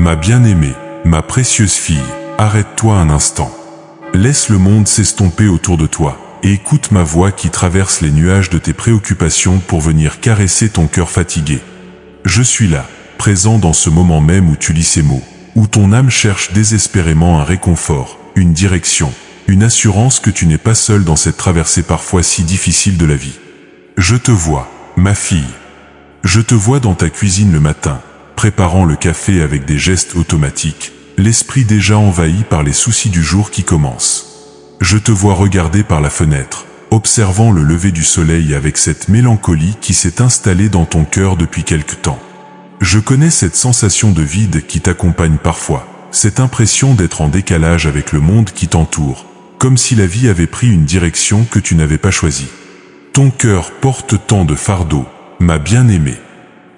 Ma bien-aimée, ma précieuse fille, arrête-toi un instant. Laisse le monde s'estomper autour de toi, et écoute ma voix qui traverse les nuages de tes préoccupations pour venir caresser ton cœur fatigué. Je suis là, présent dans ce moment même où tu lis ces mots, où ton âme cherche désespérément un réconfort, une direction, une assurance que tu n'es pas seule dans cette traversée parfois si difficile de la vie. Je te vois, ma fille. Je te vois dans ta cuisine le matin, préparant le café avec des gestes automatiques, l'esprit déjà envahi par les soucis du jour qui commencent. Je te vois regarder par la fenêtre, observant le lever du soleil avec cette mélancolie qui s'est installée dans ton cœur depuis quelque temps. Je connais cette sensation de vide qui t'accompagne parfois, cette impression d'être en décalage avec le monde qui t'entoure, comme si la vie avait pris une direction que tu n'avais pas choisie. Ton cœur porte tant de fardeaux, ma bien-aimée.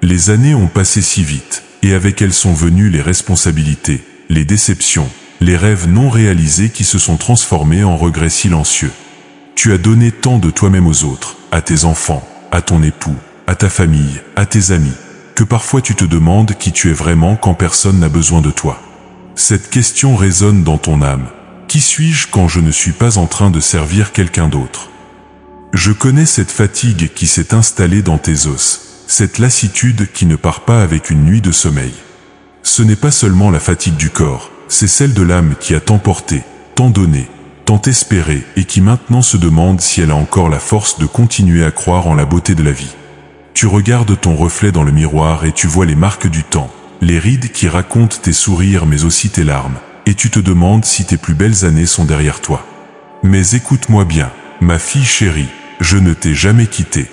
Les années ont passé si vite, et avec elles sont venues les responsabilités, les déceptions, les rêves non réalisés qui se sont transformés en regrets silencieux. Tu as donné tant de toi-même aux autres, à tes enfants, à ton époux, à ta famille, à tes amis, que parfois tu te demandes qui tu es vraiment quand personne n'a besoin de toi. Cette question résonne dans ton âme. Qui suis-je quand je ne suis pas en train de servir quelqu'un d'autre? Je connais cette fatigue qui s'est installée dans tes os, cette lassitude qui ne part pas avec une nuit de sommeil. Ce n'est pas seulement la fatigue du corps, c'est celle de l'âme qui a tant porté, tant donné, tant espéré et qui maintenant se demande si elle a encore la force de continuer à croire en la beauté de la vie. Tu regardes ton reflet dans le miroir et tu vois les marques du temps, les rides qui racontent tes sourires mais aussi tes larmes, et tu te demandes si tes plus belles années sont derrière toi. Mais écoute-moi bien, ma fille chérie, je ne t'ai jamais quittée.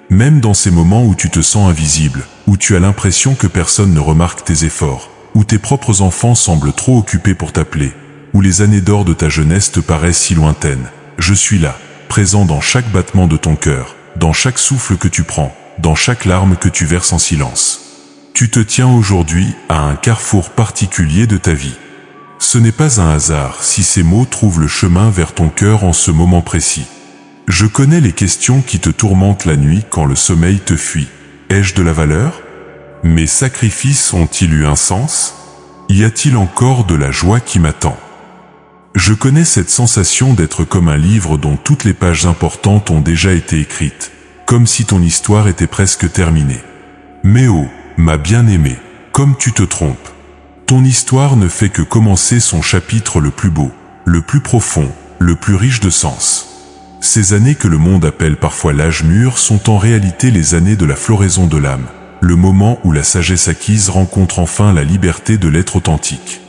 Même dans ces moments où tu te sens invisible, où tu as l'impression que personne ne remarque tes efforts, où tes propres enfants semblent trop occupés pour t'appeler, où les années d'or de ta jeunesse te paraissent si lointaines, je suis là, présent dans chaque battement de ton cœur, dans chaque souffle que tu prends, dans chaque larme que tu verses en silence. Tu te tiens aujourd'hui à un carrefour particulier de ta vie. Ce n'est pas un hasard si ces mots trouvent le chemin vers ton cœur en ce moment précis. Je connais les questions qui te tourmentent la nuit quand le sommeil te fuit. Ai-je de la valeur? Mes sacrifices ont-ils eu un sens? Y a-t-il encore de la joie qui m'attend? Je connais cette sensation d'être comme un livre dont toutes les pages importantes ont déjà été écrites, comme si ton histoire était presque terminée. Mais oh, ma bien-aimée, comme tu te trompes. Ton histoire ne fait que commencer son chapitre le plus beau, le plus profond, le plus riche de sens. Ces années que le monde appelle parfois l'âge mûr sont en réalité les années de la floraison de l'âme, le moment où la sagesse acquise rencontre enfin la liberté de l'être authentique.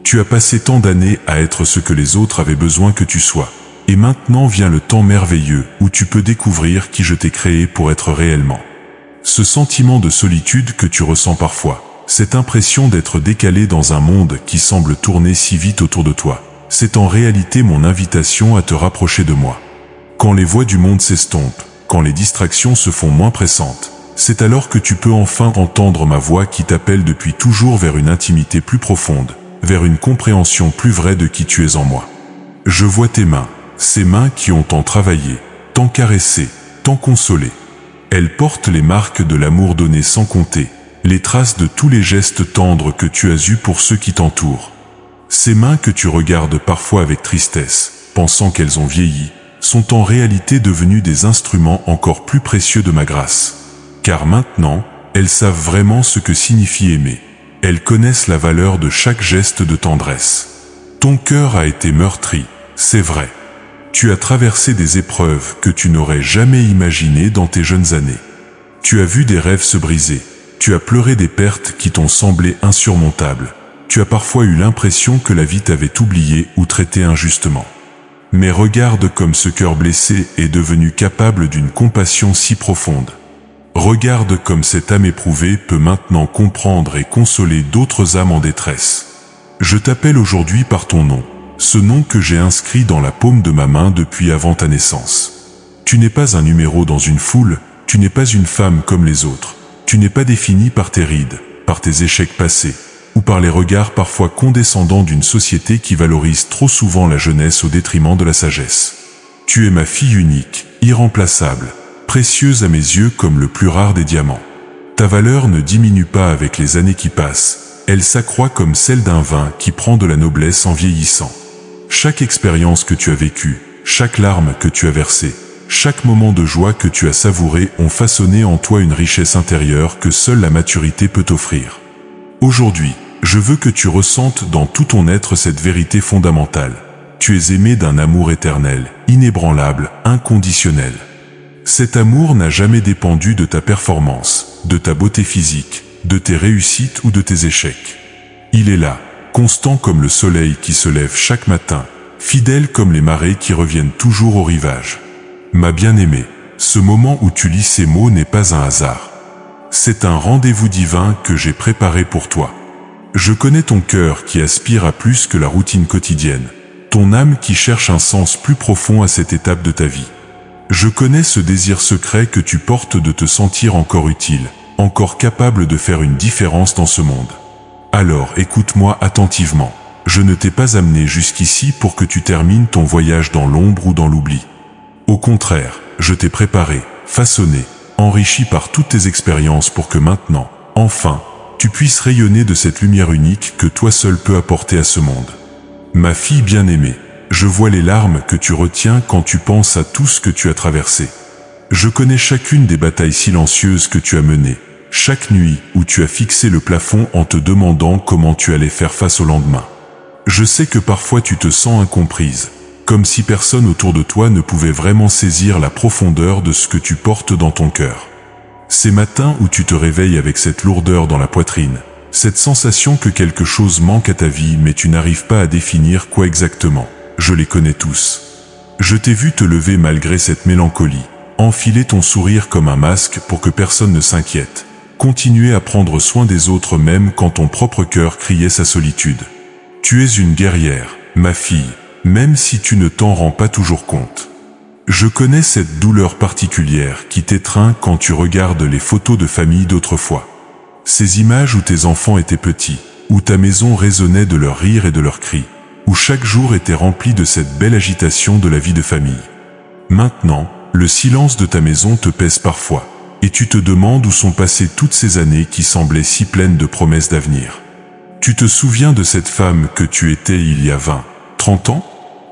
Tu as passé tant d'années à être ce que les autres avaient besoin que tu sois, et maintenant vient le temps merveilleux où tu peux découvrir qui je t'ai créé pour être réellement. Ce sentiment de solitude que tu ressens parfois, cette impression d'être décalé dans un monde qui semble tourner si vite autour de toi, c'est en réalité mon invitation à te rapprocher de moi. Quand les voix du monde s'estompent, quand les distractions se font moins pressantes, c'est alors que tu peux enfin entendre ma voix qui t'appelle depuis toujours vers une intimité plus profonde, vers une compréhension plus vraie de qui tu es en moi. Je vois tes mains, ces mains qui ont tant travaillé, tant caressé, tant consolé. Elles portent les marques de l'amour donné sans compter, les traces de tous les gestes tendres que tu as eus pour ceux qui t'entourent. Ces mains que tu regardes parfois avec tristesse, pensant qu'elles ont vieilli, sont en réalité devenues des instruments encore plus précieux de ma grâce. Car maintenant, elles savent vraiment ce que signifie aimer. Elles connaissent la valeur de chaque geste de tendresse. Ton cœur a été meurtri, c'est vrai. Tu as traversé des épreuves que tu n'aurais jamais imaginées dans tes jeunes années. Tu as vu des rêves se briser. Tu as pleuré des pertes qui t'ont semblé insurmontables. Tu as parfois eu l'impression que la vie t'avait oublié ou traité injustement. Mais regarde comme ce cœur blessé est devenu capable d'une compassion si profonde. Regarde comme cette âme éprouvée peut maintenant comprendre et consoler d'autres âmes en détresse. Je t'appelle aujourd'hui par ton nom, ce nom que j'ai inscrit dans la paume de ma main depuis avant ta naissance. Tu n'es pas un numéro dans une foule, tu n'es pas une femme comme les autres. Tu n'es pas défini par tes rides, par tes échecs passés, ou par les regards parfois condescendants d'une société qui valorise trop souvent la jeunesse au détriment de la sagesse. Tu es ma fille unique, irremplaçable, précieuse à mes yeux comme le plus rare des diamants. Ta valeur ne diminue pas avec les années qui passent, elle s'accroît comme celle d'un vin qui prend de la noblesse en vieillissant. Chaque expérience que tu as vécue, chaque larme que tu as versée, chaque moment de joie que tu as savouré ont façonné en toi une richesse intérieure que seule la maturité peut offrir. Aujourd'hui, je veux que tu ressentes dans tout ton être cette vérité fondamentale. Tu es aimé d'un amour éternel, inébranlable, inconditionnel. Cet amour n'a jamais dépendu de ta performance, de ta beauté physique, de tes réussites ou de tes échecs. Il est là, constant comme le soleil qui se lève chaque matin, fidèle comme les marées qui reviennent toujours au rivage. Ma bien-aimée, ce moment où tu lis ces mots n'est pas un hasard. C'est un rendez-vous divin que j'ai préparé pour toi. Je connais ton cœur qui aspire à plus que la routine quotidienne, ton âme qui cherche un sens plus profond à cette étape de ta vie. Je connais ce désir secret que tu portes de te sentir encore utile, encore capable de faire une différence dans ce monde. Alors écoute-moi attentivement. Je ne t'ai pas amené jusqu'ici pour que tu termines ton voyage dans l'ombre ou dans l'oubli. Au contraire, je t'ai préparé, façonné, enrichi par toutes tes expériences pour que maintenant, enfin, tu puisses rayonner de cette lumière unique que toi seul peux apporter à ce monde. Ma fille bien-aimée, je vois les larmes que tu retiens quand tu penses à tout ce que tu as traversé. Je connais chacune des batailles silencieuses que tu as menées, chaque nuit où tu as fixé le plafond en te demandant comment tu allais faire face au lendemain. Je sais que parfois tu te sens incomprise, comme si personne autour de toi ne pouvait vraiment saisir la profondeur de ce que tu portes dans ton cœur. Ces matins où tu te réveilles avec cette lourdeur dans la poitrine, cette sensation que quelque chose manque à ta vie mais tu n'arrives pas à définir quoi exactement, je les connais tous. Je t'ai vu te lever malgré cette mélancolie, enfiler ton sourire comme un masque pour que personne ne s'inquiète, continuer à prendre soin des autres même quand ton propre cœur criait sa solitude. Tu es une guerrière, ma fille, même si tu ne t'en rends pas toujours compte. Je connais cette douleur particulière qui t'étreint quand tu regardes les photos de famille d'autrefois. Ces images où tes enfants étaient petits, où ta maison résonnait de leurs rires et de leurs cris, où chaque jour était rempli de cette belle agitation de la vie de famille. Maintenant, le silence de ta maison te pèse parfois, et tu te demandes où sont passées toutes ces années qui semblaient si pleines de promesses d'avenir. Tu te souviens de cette femme que tu étais il y a 20, 30 ans?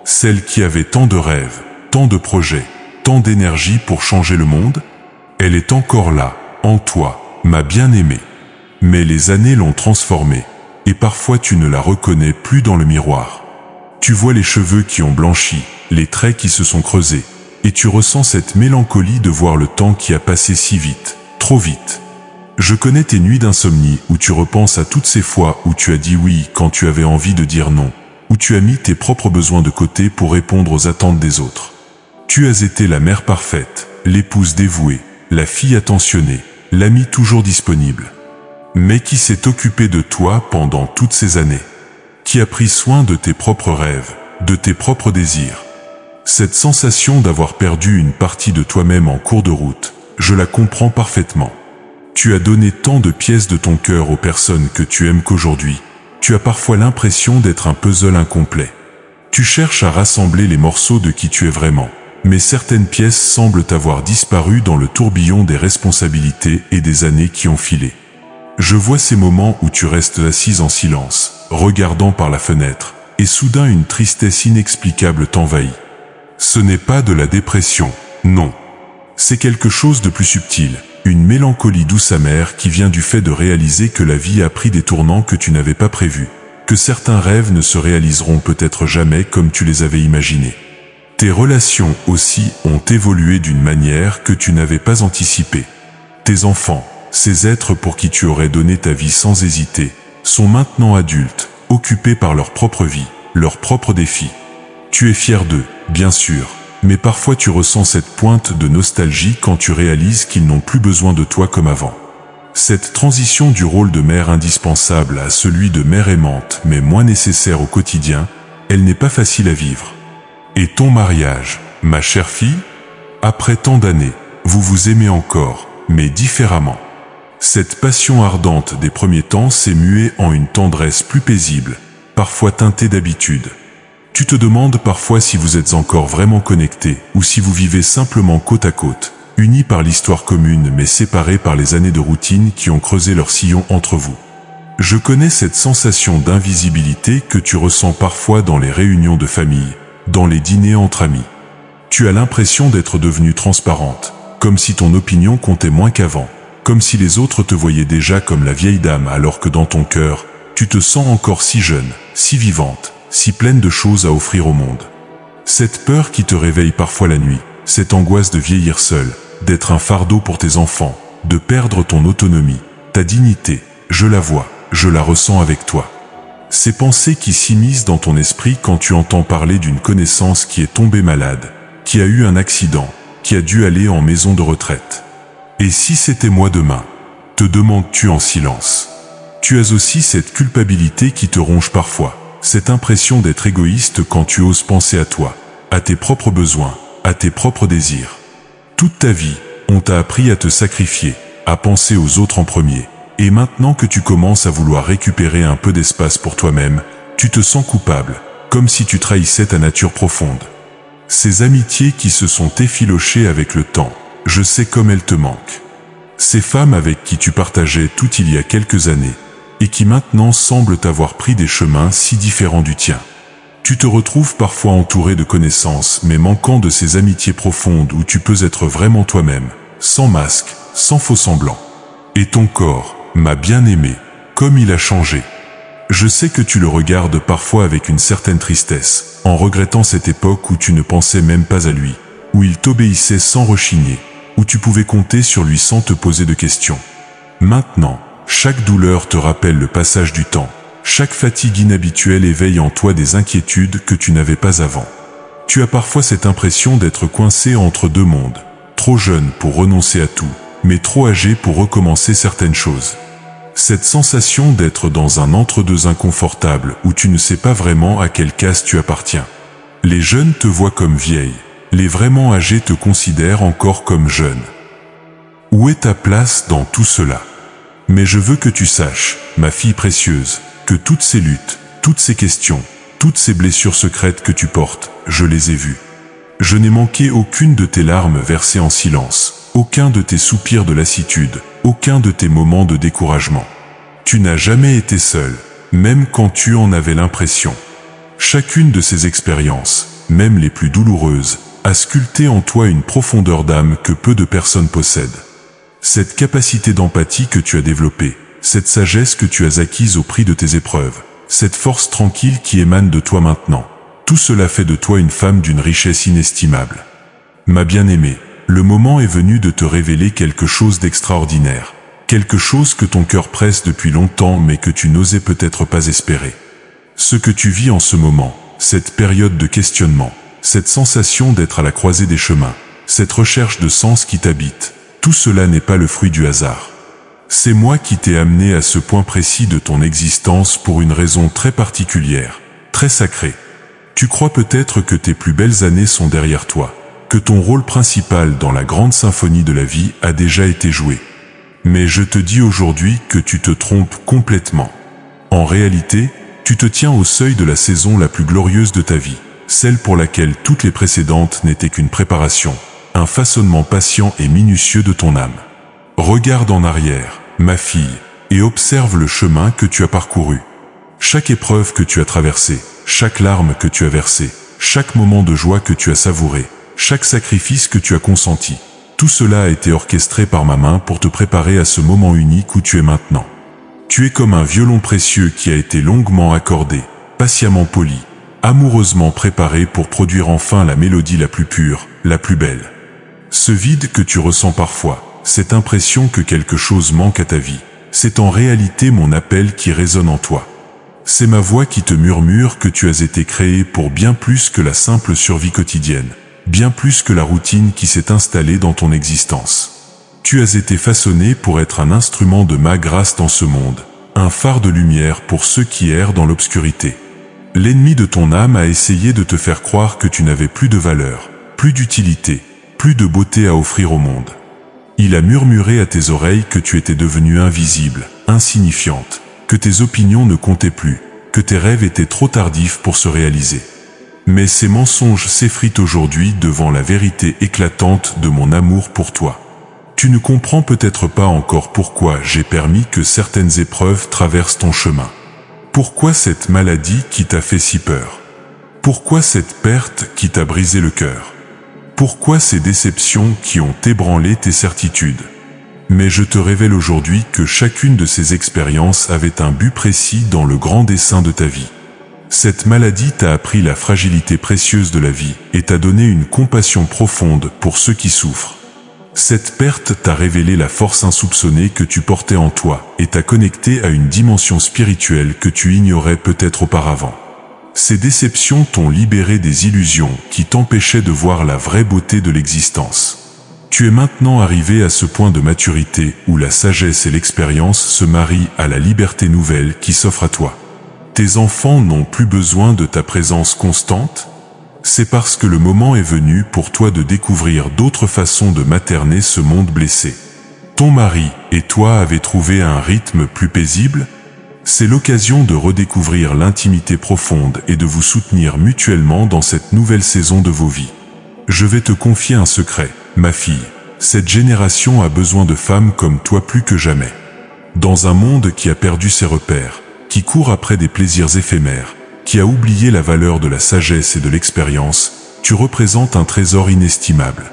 Celle qui avait tant de rêves, tant de projets, tant d'énergie pour changer le monde? Elle est encore là, en toi, ma bien-aimée. Mais les années l'ont transformée, et parfois tu ne la reconnais plus dans le miroir. Tu vois les cheveux qui ont blanchi, les traits qui se sont creusés, et tu ressens cette mélancolie de voir le temps qui a passé si vite, trop vite. Je connais tes nuits d'insomnie où tu repenses à toutes ces fois où tu as dit oui quand tu avais envie de dire non, où tu as mis tes propres besoins de côté pour répondre aux attentes des autres. Tu as été la mère parfaite, l'épouse dévouée, la fille attentionnée, l'amie toujours disponible. Mais qui s'est occupé de toi pendant toutes ces années? Qui a pris soin de tes propres rêves, de tes propres désirs? Cette sensation d'avoir perdu une partie de toi-même en cours de route, je la comprends parfaitement. Tu as donné tant de pièces de ton cœur aux personnes que tu aimes qu'aujourd'hui, tu as parfois l'impression d'être un puzzle incomplet. Tu cherches à rassembler les morceaux de qui tu es vraiment, mais certaines pièces semblent avoir disparu dans le tourbillon des responsabilités et des années qui ont filé. Je vois ces moments où tu restes assise en silence, regardant par la fenêtre, et soudain une tristesse inexplicable t'envahit. Ce n'est pas de la dépression, non. C'est quelque chose de plus subtil, une mélancolie douce amère qui vient du fait de réaliser que la vie a pris des tournants que tu n'avais pas prévus, que certains rêves ne se réaliseront peut-être jamais comme tu les avais imaginés. Tes relations aussi ont évolué d'une manière que tu n'avais pas anticipée. Tes enfants, ces êtres pour qui tu aurais donné ta vie sans hésiter, sont maintenant adultes, occupés par leur propre vie, leurs propres défis. Tu es fier d'eux, bien sûr, mais parfois tu ressens cette pointe de nostalgie quand tu réalises qu'ils n'ont plus besoin de toi comme avant. Cette transition du rôle de mère indispensable à celui de mère aimante mais moins nécessaire au quotidien, elle n'est pas facile à vivre. Et ton mariage, ma chère fille? Après tant d'années, vous vous aimez encore, mais différemment. Cette passion ardente des premiers temps s'est muée en une tendresse plus paisible, parfois teintée d'habitude. Tu te demandes parfois si vous êtes encore vraiment connectés ou si vous vivez simplement côte à côte, unis par l'histoire commune mais séparés par les années de routine qui ont creusé leur sillon entre vous. Je connais cette sensation d'invisibilité que tu ressens parfois dans les réunions de famille, dans les dîners entre amis. Tu as l'impression d'être devenue transparente, comme si ton opinion comptait moins qu'avant, comme si les autres te voyaient déjà comme la vieille dame alors que dans ton cœur, tu te sens encore si jeune, si vivante, si pleine de choses à offrir au monde. Cette peur qui te réveille parfois la nuit, cette angoisse de vieillir seul, d'être un fardeau pour tes enfants, de perdre ton autonomie, ta dignité, je la vois, je la ressens avec toi. Ces pensées qui s'immiscent dans ton esprit quand tu entends parler d'une connaissance qui est tombée malade, qui a eu un accident, qui a dû aller en maison de retraite. Et si c'était moi demain, te demandes-tu en silence. Tu as aussi cette culpabilité qui te ronge parfois, cette impression d'être égoïste quand tu oses penser à toi, à tes propres besoins, à tes propres désirs. Toute ta vie, on t'a appris à te sacrifier, à penser aux autres en premier. Et maintenant que tu commences à vouloir récupérer un peu d'espace pour toi-même, tu te sens coupable, comme si tu trahissais ta nature profonde. Ces amitiés qui se sont effilochées avec le temps, je sais comme elles te manquent. Ces femmes avec qui tu partageais tout il y a quelques années, et qui maintenant semblent avoir pris des chemins si différents du tien. Tu te retrouves parfois entouré de connaissances, mais manquant de ces amitiés profondes où tu peux être vraiment toi-même, sans masque, sans faux semblant. Et ton corps m'a bien aimé, comme il a changé. Je sais que tu le regardes parfois avec une certaine tristesse, en regrettant cette époque où tu ne pensais même pas à lui, où il t'obéissait sans rechigner, où tu pouvais compter sur lui sans te poser de questions. Maintenant, chaque douleur te rappelle le passage du temps, chaque fatigue inhabituelle éveille en toi des inquiétudes que tu n'avais pas avant. Tu as parfois cette impression d'être coincé entre deux mondes, trop jeune pour renoncer à tout, mais trop âgé pour recommencer certaines choses. Cette sensation d'être dans un entre-deux inconfortable où tu ne sais pas vraiment à quelle case tu appartiens. Les jeunes te voient comme vieille, les vraiment âgés te considèrent encore comme jeune. Où est ta place dans tout cela? Mais je veux que tu saches, ma fille précieuse, que toutes ces luttes, toutes ces questions, toutes ces blessures secrètes que tu portes, je les ai vues. Je n'ai manqué aucune de tes larmes versées en silence, aucun de tes soupirs de lassitude, aucun de tes moments de découragement. Tu n'as jamais été seul, même quand tu en avais l'impression. Chacune de ces expériences, même les plus douloureuses, a sculpté en toi une profondeur d'âme que peu de personnes possèdent. Cette capacité d'empathie que tu as développée, cette sagesse que tu as acquise au prix de tes épreuves, cette force tranquille qui émane de toi maintenant, tout cela fait de toi une femme d'une richesse inestimable. Ma bien-aimée, le moment est venu de te révéler quelque chose d'extraordinaire, quelque chose que ton cœur presse depuis longtemps mais que tu n'osais peut-être pas espérer. Ce que tu vis en ce moment, cette période de questionnement, cette sensation d'être à la croisée des chemins, cette recherche de sens qui t'habite, tout cela n'est pas le fruit du hasard. C'est moi qui t'ai amené à ce point précis de ton existence pour une raison très particulière, très sacrée. Tu crois peut-être que tes plus belles années sont derrière toi, que ton rôle principal dans la grande symphonie de la vie a déjà été joué. Mais je te dis aujourd'hui que tu te trompes complètement. En réalité, tu te tiens au seuil de la saison la plus glorieuse de ta vie, celle pour laquelle toutes les précédentes n'étaient qu'une préparation, un façonnement patient et minutieux de ton âme. Regarde en arrière, ma fille, et observe le chemin que tu as parcouru. Chaque épreuve que tu as traversée, chaque larme que tu as versée, chaque moment de joie que tu as savouré, chaque sacrifice que tu as consenti, tout cela a été orchestré par ma main pour te préparer à ce moment unique où tu es maintenant. Tu es comme un violon précieux qui a été longuement accordé, patiemment poli, amoureusement préparé pour produire enfin la mélodie la plus pure, la plus belle. Ce vide que tu ressens parfois, cette impression que quelque chose manque à ta vie, c'est en réalité mon appel qui résonne en toi. C'est ma voix qui te murmure que tu as été créé pour bien plus que la simple survie quotidienne, bien plus que la routine qui s'est installée dans ton existence. Tu as été façonné pour être un instrument de ma grâce dans ce monde, un phare de lumière pour ceux qui errent dans l'obscurité. L'ennemi de ton âme a essayé de te faire croire que tu n'avais plus de valeur, plus d'utilité, plus de beauté à offrir au monde. Il a murmuré à tes oreilles que tu étais devenue invisible, insignifiante, que tes opinions ne comptaient plus, que tes rêves étaient trop tardifs pour se réaliser. Mais ces mensonges s'effritent aujourd'hui devant la vérité éclatante de mon amour pour toi. Tu ne comprends peut-être pas encore pourquoi j'ai permis que certaines épreuves traversent ton chemin. Pourquoi cette maladie qui t'a fait si peur? Pourquoi cette perte qui t'a brisé le cœur? Pourquoi ces déceptions qui ont ébranlé tes certitudes? Mais je te révèle aujourd'hui que chacune de ces expériences avait un but précis dans le grand dessein de ta vie. Cette maladie t'a appris la fragilité précieuse de la vie et t'a donné une compassion profonde pour ceux qui souffrent. Cette perte t'a révélé la force insoupçonnée que tu portais en toi et t'a connecté à une dimension spirituelle que tu ignorais peut-être auparavant. Ces déceptions t'ont libéré des illusions qui t'empêchaient de voir la vraie beauté de l'existence. Tu es maintenant arrivé à ce point de maturité où la sagesse et l'expérience se marient à la liberté nouvelle qui s'offre à toi. Tes enfants n'ont plus besoin de ta présence constante. C'est parce que le moment est venu pour toi de découvrir d'autres façons de materner ce monde blessé. Ton mari et toi avez trouvé un rythme plus paisible? C'est l'occasion de redécouvrir l'intimité profonde et de vous soutenir mutuellement dans cette nouvelle saison de vos vies. Je vais te confier un secret, ma fille. Cette génération a besoin de femmes comme toi plus que jamais. Dans un monde qui a perdu ses repères, qui court après des plaisirs éphémères, qui a oublié la valeur de la sagesse et de l'expérience, tu représentes un trésor inestimable.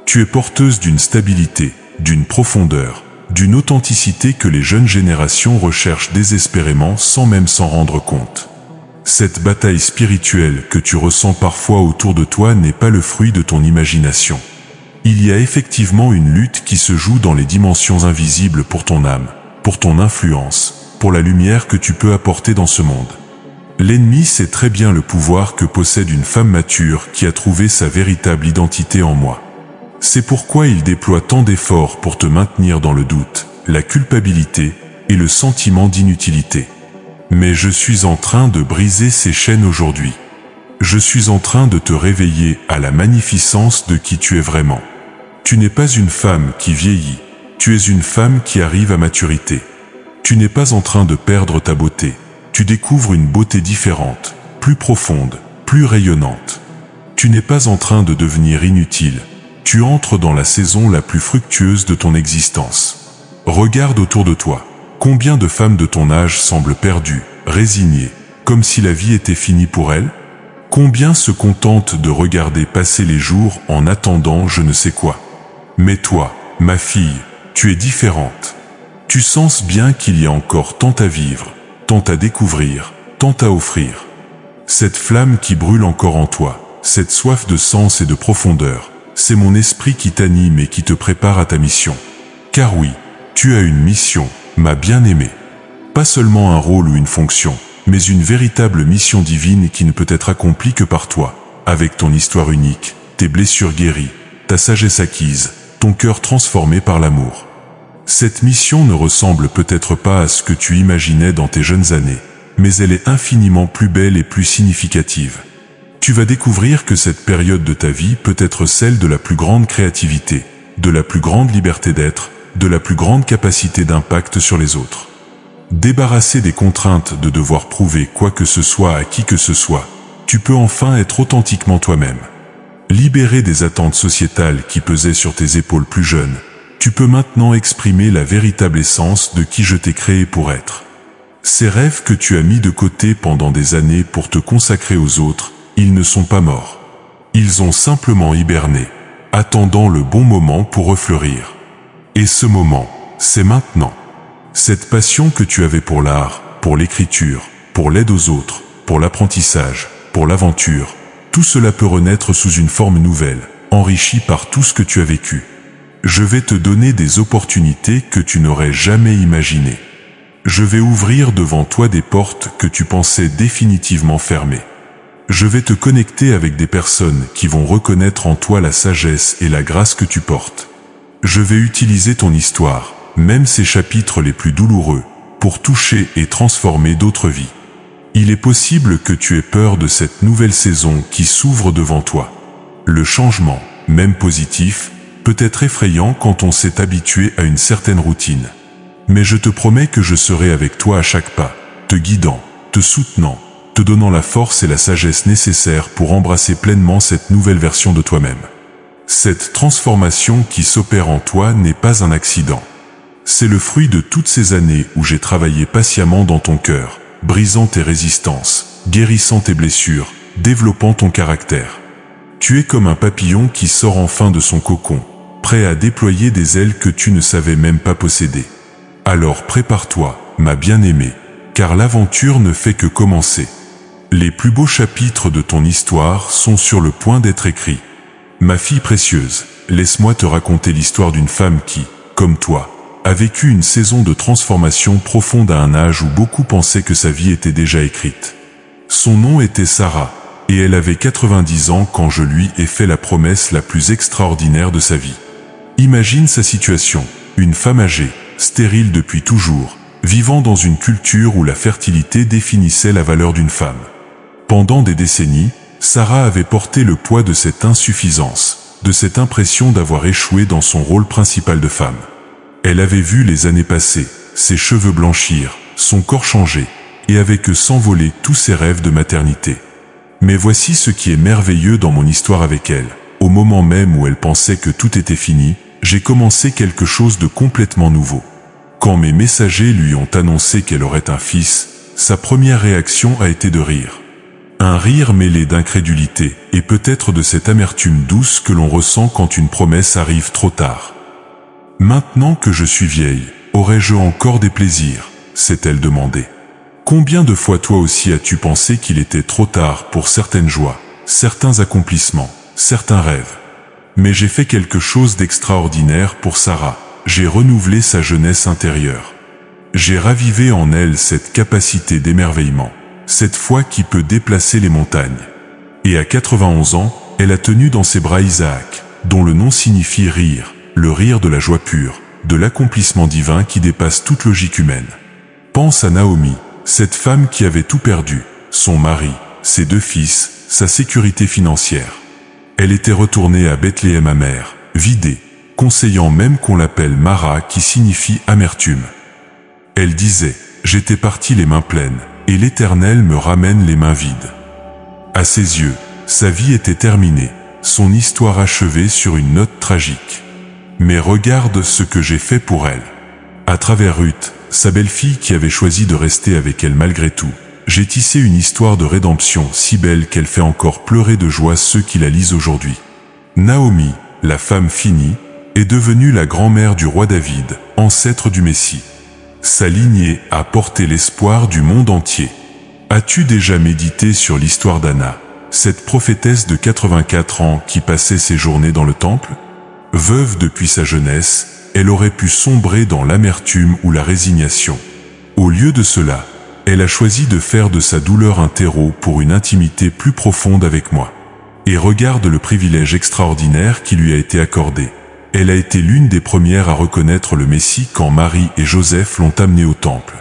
Tu es porteuse d'une stabilité, d'une profondeur, d'une authenticité que les jeunes générations recherchent désespérément sans même s'en rendre compte. Cette bataille spirituelle que tu ressens parfois autour de toi n'est pas le fruit de ton imagination. Il y a effectivement une lutte qui se joue dans les dimensions invisibles pour ton âme, pour ton influence, pour la lumière que tu peux apporter dans ce monde. L'ennemi sait très bien le pouvoir que possède une femme mature qui a trouvé sa véritable identité en moi. C'est pourquoi il déploie tant d'efforts pour te maintenir dans le doute, la culpabilité et le sentiment d'inutilité. Mais je suis en train de briser ces chaînes aujourd'hui. Je suis en train de te réveiller à la magnificence de qui tu es vraiment. Tu n'es pas une femme qui vieillit, tu es une femme qui arrive à maturité. Tu n'es pas en train de perdre ta beauté, tu découvres une beauté différente, plus profonde, plus rayonnante. Tu n'es pas en train de devenir inutile. Tu entres dans la saison la plus fructueuse de ton existence. Regarde autour de toi. Combien de femmes de ton âge semblent perdues, résignées, comme si la vie était finie pour elles? Combien se contentent de regarder passer les jours en attendant je ne sais quoi? Mais toi, ma fille, tu es différente. Tu sens bien qu'il y a encore tant à vivre, tant à découvrir, tant à offrir. Cette flamme qui brûle encore en toi, cette soif de sens et de profondeur, c'est mon esprit qui t'anime et qui te prépare à ta mission. Car oui, tu as une mission, ma bien-aimée. Pas seulement un rôle ou une fonction, mais une véritable mission divine qui ne peut être accomplie que par toi, avec ton histoire unique, tes blessures guéries, ta sagesse acquise, ton cœur transformé par l'amour. Cette mission ne ressemble peut-être pas à ce que tu imaginais dans tes jeunes années, mais elle est infiniment plus belle et plus significative. Tu vas découvrir que cette période de ta vie peut être celle de la plus grande créativité, de la plus grande liberté d'être, de la plus grande capacité d'impact sur les autres. Débarrassé des contraintes de devoir prouver quoi que ce soit à qui que ce soit, tu peux enfin être authentiquement toi-même. Libéré des attentes sociétales qui pesaient sur tes épaules plus jeunes, tu peux maintenant exprimer la véritable essence de qui je t'ai créé pour être. Ces rêves que tu as mis de côté pendant des années pour te consacrer aux autres, ils ne sont pas morts. Ils ont simplement hiberné, attendant le bon moment pour refleurir. Et ce moment, c'est maintenant. Cette passion que tu avais pour l'art, pour l'écriture, pour l'aide aux autres, pour l'apprentissage, pour l'aventure, tout cela peut renaître sous une forme nouvelle, enrichie par tout ce que tu as vécu. Je vais te donner des opportunités que tu n'aurais jamais imaginées. Je vais ouvrir devant toi des portes que tu pensais définitivement fermées. Je vais te connecter avec des personnes qui vont reconnaître en toi la sagesse et la grâce que tu portes. Je vais utiliser ton histoire, même ses chapitres les plus douloureux, pour toucher et transformer d'autres vies. Il est possible que tu aies peur de cette nouvelle saison qui s'ouvre devant toi. Le changement, même positif, peut être effrayant quand on s'est habitué à une certaine routine. Mais je te promets que je serai avec toi à chaque pas, te guidant, te soutenant, te donnant la force et la sagesse nécessaires pour embrasser pleinement cette nouvelle version de toi-même. Cette transformation qui s'opère en toi n'est pas un accident. C'est le fruit de toutes ces années où j'ai travaillé patiemment dans ton cœur, brisant tes résistances, guérissant tes blessures, développant ton caractère. Tu es comme un papillon qui sort enfin de son cocon, prêt à déployer des ailes que tu ne savais même pas posséder. Alors prépare-toi, ma bien-aimée, car l'aventure ne fait que commencer. Les plus beaux chapitres de ton histoire sont sur le point d'être écrits. Ma fille précieuse, laisse-moi te raconter l'histoire d'une femme qui, comme toi, a vécu une saison de transformation profonde à un âge où beaucoup pensaient que sa vie était déjà écrite. Son nom était Sarah, et elle avait 90 ans quand je lui ai fait la promesse la plus extraordinaire de sa vie. Imagine sa situation, une femme âgée, stérile depuis toujours, vivant dans une culture où la fertilité définissait la valeur d'une femme. Pendant des décennies, Sarah avait porté le poids de cette insuffisance, de cette impression d'avoir échoué dans son rôle principal de femme. Elle avait vu les années passer, ses cheveux blanchir, son corps changer, et avait que s'envoler tous ses rêves de maternité. Mais voici ce qui est merveilleux dans mon histoire avec elle. Au moment même où elle pensait que tout était fini, j'ai commencé quelque chose de complètement nouveau. Quand mes messagers lui ont annoncé qu'elle aurait un fils, sa première réaction a été de rire. Un rire mêlé d'incrédulité, et peut-être de cette amertume douce que l'on ressent quand une promesse arrive trop tard. « Maintenant que je suis vieille, aurais-je encore des plaisirs ?» s'est-elle demandé. Combien de fois toi aussi as-tu pensé qu'il était trop tard pour certaines joies, certains accomplissements, certains rêves? Mais j'ai fait quelque chose d'extraordinaire pour Sarah, j'ai renouvelé sa jeunesse intérieure. J'ai ravivé en elle cette capacité d'émerveillement, cette foi qui peut déplacer les montagnes. Et à 91 ans, elle a tenu dans ses bras Isaac, dont le nom signifie rire, le rire de la joie pure, de l'accomplissement divin qui dépasse toute logique humaine. Pense à Naomi, cette femme qui avait tout perdu, son mari, ses 2 fils, sa sécurité financière. Elle était retournée à Bethléem amère, vidée, conseillant même qu'on l'appelle Mara qui signifie amertume. Elle disait, « J'étais partie les mains pleines, et l'Éternel me ramène les mains vides. » À ses yeux, sa vie était terminée, son histoire achevée sur une note tragique. Mais regarde ce que j'ai fait pour elle. À travers Ruth, sa belle-fille qui avait choisi de rester avec elle malgré tout, j'ai tissé une histoire de rédemption si belle qu'elle fait encore pleurer de joie ceux qui la lisent aujourd'hui. Naomi, la femme finie, est devenue la grand-mère du roi David, ancêtre du Messie. Sa lignée a porté l'espoir du monde entier. As-tu déjà médité sur l'histoire d'Anna, cette prophétesse de 84 ans qui passait ses journées dans le temple? Veuve depuis sa jeunesse, elle aurait pu sombrer dans l'amertume ou la résignation. Au lieu de cela, elle a choisi de faire de sa douleur un terreau pour une intimité plus profonde avec moi. Et regarde le privilège extraordinaire qui lui a été accordé. Elle a été l'une des premières à reconnaître le Messie quand Marie et Joseph l'ont amené au temple.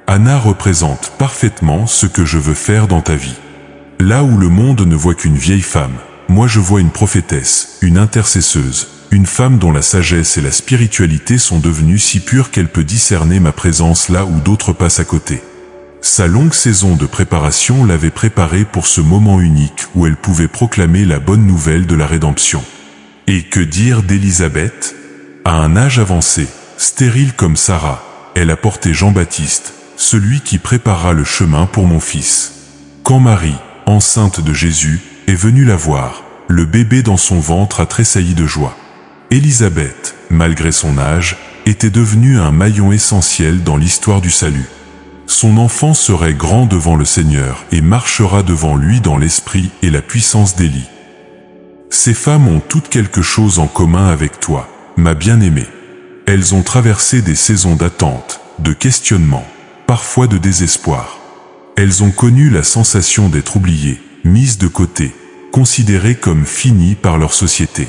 Anna représente parfaitement ce que je veux faire dans ta vie. Là où le monde ne voit qu'une vieille femme, moi je vois une prophétesse, une intercesseuse, une femme dont la sagesse et la spiritualité sont devenues si pures qu'elle peut discerner ma présence là où d'autres passent à côté. Sa longue saison de préparation l'avait préparée pour ce moment unique où elle pouvait proclamer la bonne nouvelle de la rédemption. Et que dire d'Élisabeth? À un âge avancé, stérile comme Sarah, elle a porté Jean-Baptiste, celui qui préparera le chemin pour mon fils. Quand Marie, enceinte de Jésus, est venue la voir, le bébé dans son ventre a tressailli de joie. Élisabeth, malgré son âge, était devenue un maillon essentiel dans l'histoire du salut. Son enfant serait grand devant le Seigneur et marchera devant lui dans l'esprit et la puissance d'Élie. Ces femmes ont toutes quelque chose en commun avec toi, ma bien-aimée. Elles ont traversé des saisons d'attente, de questionnement, parfois de désespoir. Elles ont connu la sensation d'être oubliées, mises de côté, considérées comme finies par leur société.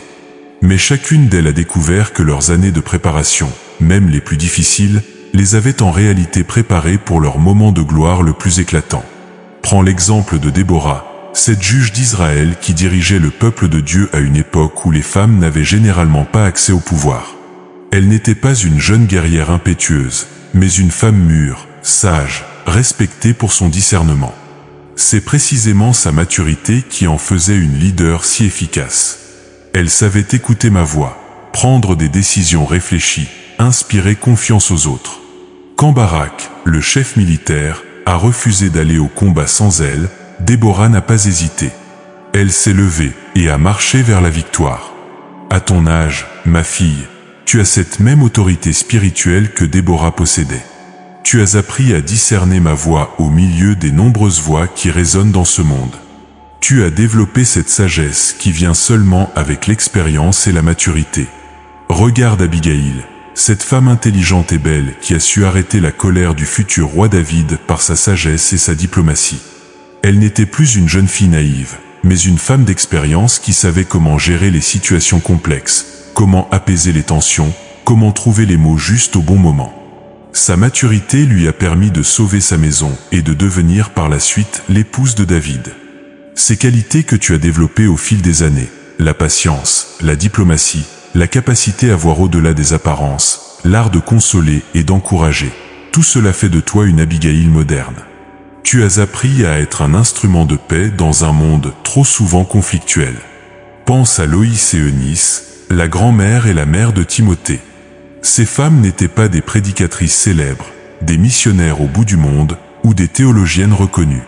Mais chacune d'elles a découvert que leurs années de préparation, même les plus difficiles, les avaient en réalité préparées pour leur moment de gloire le plus éclatant. Prends l'exemple de Déborah, cette juge d'Israël qui dirigeait le peuple de Dieu à une époque où les femmes n'avaient généralement pas accès au pouvoir. Elle n'était pas une jeune guerrière impétueuse, mais une femme mûre, sage, respectée pour son discernement. C'est précisément sa maturité qui en faisait une leader si efficace. Elle savait écouter ma voix, prendre des décisions réfléchies, inspirer confiance aux autres. Quand Barak, le chef militaire, a refusé d'aller au combat sans elle, Déborah n'a pas hésité. Elle s'est levée et a marché vers la victoire. À ton âge, ma fille, tu as cette même autorité spirituelle que Déborah possédait. Tu as appris à discerner ma voix au milieu des nombreuses voix qui résonnent dans ce monde. Tu as développé cette sagesse qui vient seulement avec l'expérience et la maturité. Regarde Abigail, cette femme intelligente et belle qui a su arrêter la colère du futur roi David par sa sagesse et sa diplomatie. Elle n'était plus une jeune fille naïve, mais une femme d'expérience qui savait comment gérer les situations complexes, comment apaiser les tensions, comment trouver les mots justes au bon moment. Sa maturité lui a permis de sauver sa maison et de devenir par la suite l'épouse de David. Ces qualités que tu as développées au fil des années, la patience, la diplomatie, la capacité à voir au-delà des apparences, l'art de consoler et d'encourager, tout cela fait de toi une Abigail moderne. Tu as appris à être un instrument de paix dans un monde trop souvent conflictuel. Pense à Loïs et Eunice, la grand-mère et la mère de Timothée. Ces femmes n'étaient pas des prédicatrices célèbres, des missionnaires au bout du monde ou des théologiennes reconnues.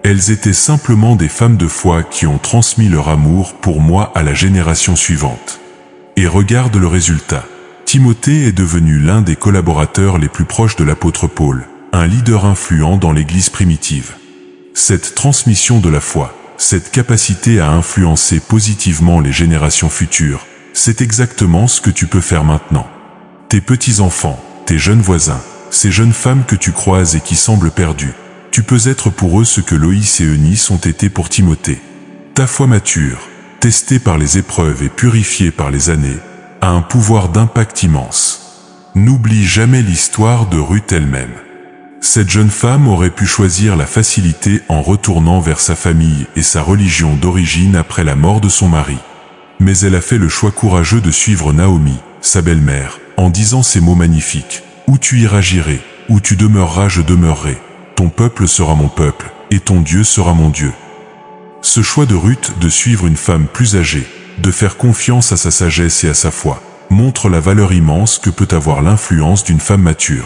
Elles étaient simplement des femmes de foi qui ont transmis leur amour pour moi à la génération suivante. Et regarde le résultat. Timothée est devenu l'un des collaborateurs les plus proches de l'apôtre Paul, un leader influent dans l'Église primitive. Cette transmission de la foi, cette capacité à influencer positivement les générations futures, c'est exactement ce que tu peux faire maintenant. Tes petits-enfants, tes jeunes voisins, ces jeunes femmes que tu croises et qui semblent perdues, tu peux être pour eux ce que Loïs et Eunice ont été pour Timothée. Ta foi mature, testée par les épreuves et purifiée par les années, a un pouvoir d'impact immense. N'oublie jamais l'histoire de Ruth elle-même. Cette jeune femme aurait pu choisir la facilité en retournant vers sa famille et sa religion d'origine après la mort de son mari. Mais elle a fait le choix courageux de suivre Naomi, sa belle-mère, en disant ces mots magnifiques. « Où tu iras j'irai, où tu demeureras je demeurerai. Ton peuple sera mon peuple, et ton Dieu sera mon Dieu. » Ce choix de Ruth de suivre une femme plus âgée, de faire confiance à sa sagesse et à sa foi, montre la valeur immense que peut avoir l'influence d'une femme mature.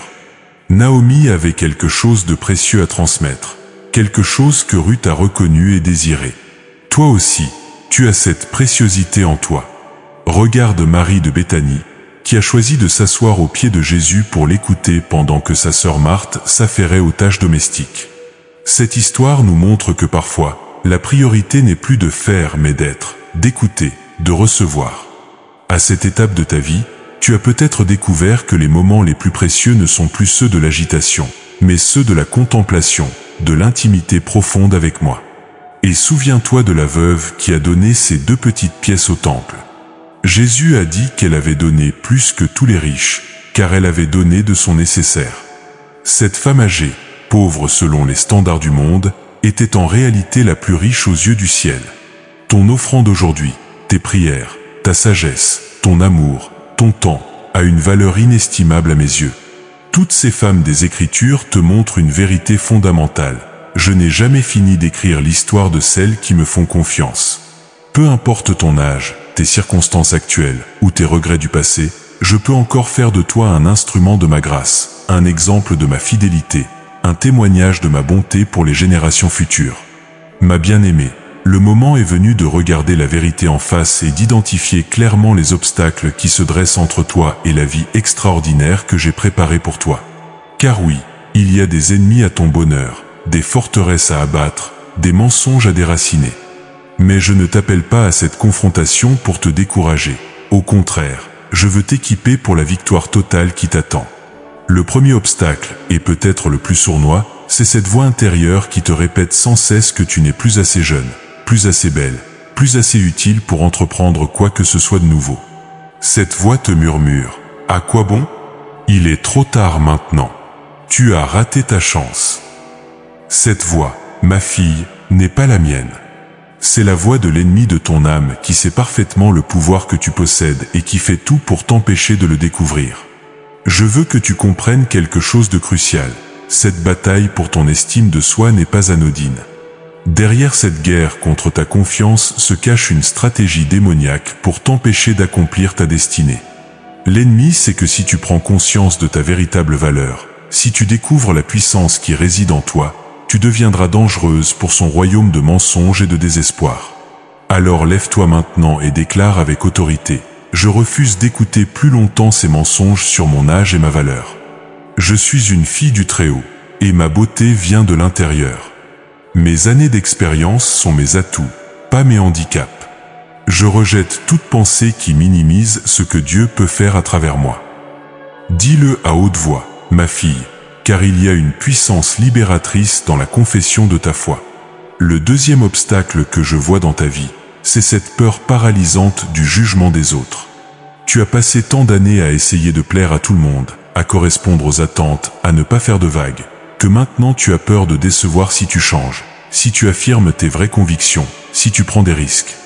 Naomi avait quelque chose de précieux à transmettre, quelque chose que Ruth a reconnu et désiré. Toi aussi, tu as cette préciosité en toi. Regarde Marie de Béthanie, qui a choisi de s'asseoir aux pieds de Jésus pour l'écouter pendant que sa sœur Marthe s'affairait aux tâches domestiques. Cette histoire nous montre que parfois, la priorité n'est plus de faire mais d'être, d'écouter, de recevoir. À cette étape de ta vie, tu as peut-être découvert que les moments les plus précieux ne sont plus ceux de l'agitation, mais ceux de la contemplation, de l'intimité profonde avec moi. Et souviens-toi de la veuve qui a donné ces 2 petites pièces au temple. Jésus a dit qu'elle avait donné plus que tous les riches, car elle avait donné de son nécessaire. Cette femme âgée, pauvre selon les standards du monde, était en réalité la plus riche aux yeux du ciel. Ton offrande aujourd'hui, tes prières, ta sagesse, ton amour, ton temps, a une valeur inestimable à mes yeux. Toutes ces femmes des Écritures te montrent une vérité fondamentale. Je n'ai jamais fini d'écrire l'histoire de celles qui me font confiance. Peu importe ton âge, tes circonstances actuelles ou tes regrets du passé, je peux encore faire de toi un instrument de ma grâce, un exemple de ma fidélité, un témoignage de ma bonté pour les générations futures. Ma bien-aimée, le moment est venu de regarder la vérité en face et d'identifier clairement les obstacles qui se dressent entre toi et la vie extraordinaire que j'ai préparée pour toi. Car oui, il y a des ennemis à ton bonheur, des forteresses à abattre, des mensonges à déraciner. Mais je ne t'appelle pas à cette confrontation pour te décourager. Au contraire, je veux t'équiper pour la victoire totale qui t'attend. Le premier obstacle, et peut-être le plus sournois, c'est cette voix intérieure qui te répète sans cesse que tu n'es plus assez jeune, plus assez belle, plus assez utile pour entreprendre quoi que ce soit de nouveau. Cette voix te murmure « À quoi bon ? Il est trop tard maintenant. Tu as raté ta chance. » Cette voix, ma fille, n'est pas la mienne. C'est la voix de l'ennemi de ton âme qui sait parfaitement le pouvoir que tu possèdes et qui fait tout pour t'empêcher de le découvrir. Je veux que tu comprennes quelque chose de crucial. Cette bataille pour ton estime de soi n'est pas anodine. Derrière cette guerre contre ta confiance se cache une stratégie démoniaque pour t'empêcher d'accomplir ta destinée. L'ennemi sait que si tu prends conscience de ta véritable valeur, si tu découvres la puissance qui réside en toi, tu deviendras dangereuse pour son royaume de mensonges et de désespoir. Alors lève-toi maintenant et déclare avec autorité: je refuse d'écouter plus longtemps ces mensonges sur mon âge et ma valeur. Je suis une fille du Très-Haut, et ma beauté vient de l'intérieur. Mes années d'expérience sont mes atouts, pas mes handicaps. Je rejette toute pensée qui minimise ce que Dieu peut faire à travers moi. Dis-le à haute voix, ma fille, car il y a une puissance libératrice dans la confession de ta foi. Le deuxième obstacle que je vois dans ta vie, c'est cette peur paralysante du jugement des autres. Tu as passé tant d'années à essayer de plaire à tout le monde, à correspondre aux attentes, à ne pas faire de vagues, que maintenant tu as peur de décevoir si tu changes, si tu affirmes tes vraies convictions, si tu prends des risques.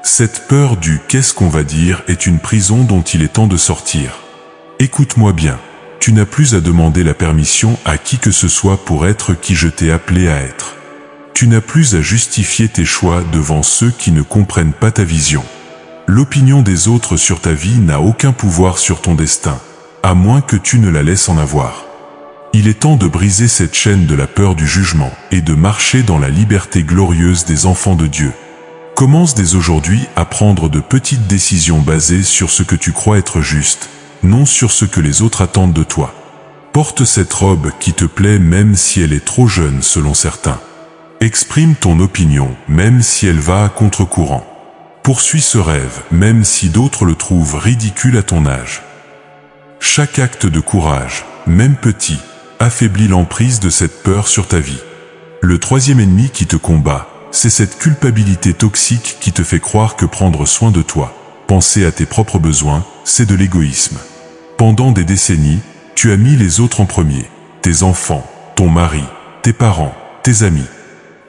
Cette peur du « qu'est-ce qu'on va dire » est une prison dont il est temps de sortir. Écoute-moi bien, tu n'as plus à demander la permission à qui que ce soit pour être qui je t'ai appelé à être. Tu n'as plus à justifier tes choix devant ceux qui ne comprennent pas ta vision. L'opinion des autres sur ta vie n'a aucun pouvoir sur ton destin, à moins que tu ne la laisses en avoir. Il est temps de briser cette chaîne de la peur du jugement et de marcher dans la liberté glorieuse des enfants de Dieu. Commence dès aujourd'hui à prendre de petites décisions basées sur ce que tu crois être juste, non sur ce que les autres attendent de toi. Porte cette robe qui te plaît même si elle est trop jeune selon certains. Exprime ton opinion même si elle va à contre-courant. Poursuis ce rêve même si d'autres le trouvent ridicule à ton âge. Chaque acte de courage, même petit, affaiblit l'emprise de cette peur sur ta vie. Le troisième ennemi qui te combat, c'est cette culpabilité toxique qui te fait croire que prendre soin de toi, penser à tes propres besoins, c'est de l'égoïsme. Pendant des décennies, tu as mis les autres en premier, tes enfants, ton mari, tes parents, tes amis.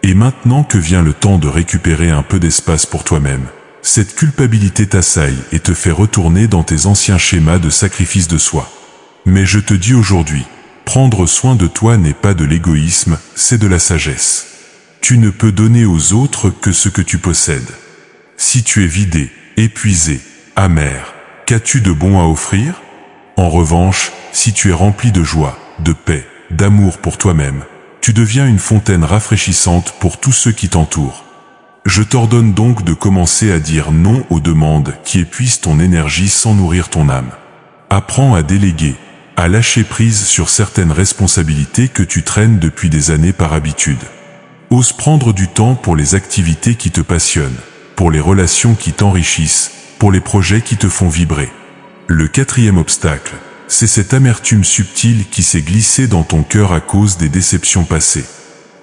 Et maintenant que vient le temps de récupérer un peu d'espace pour toi-même, cette culpabilité t'assaille et te fait retourner dans tes anciens schémas de sacrifice de soi. Mais je te dis aujourd'hui, prendre soin de toi n'est pas de l'égoïsme, c'est de la sagesse. Tu ne peux donner aux autres que ce que tu possèdes. Si tu es vidé, épuisé, amer, qu'as-tu de bon à offrir? En revanche, si tu es rempli de joie, de paix, d'amour pour toi-même, tu deviens une fontaine rafraîchissante pour tous ceux qui t'entourent. Je t'ordonne donc de commencer à dire non aux demandes qui épuisent ton énergie sans nourrir ton âme. Apprends à déléguer, à lâcher prise sur certaines responsabilités que tu traînes depuis des années par habitude. Ose prendre du temps pour les activités qui te passionnent, pour les relations qui t'enrichissent, pour les projets qui te font vibrer. Le quatrième obstacle, c'est cette amertume subtile qui s'est glissée dans ton cœur à cause des déceptions passées.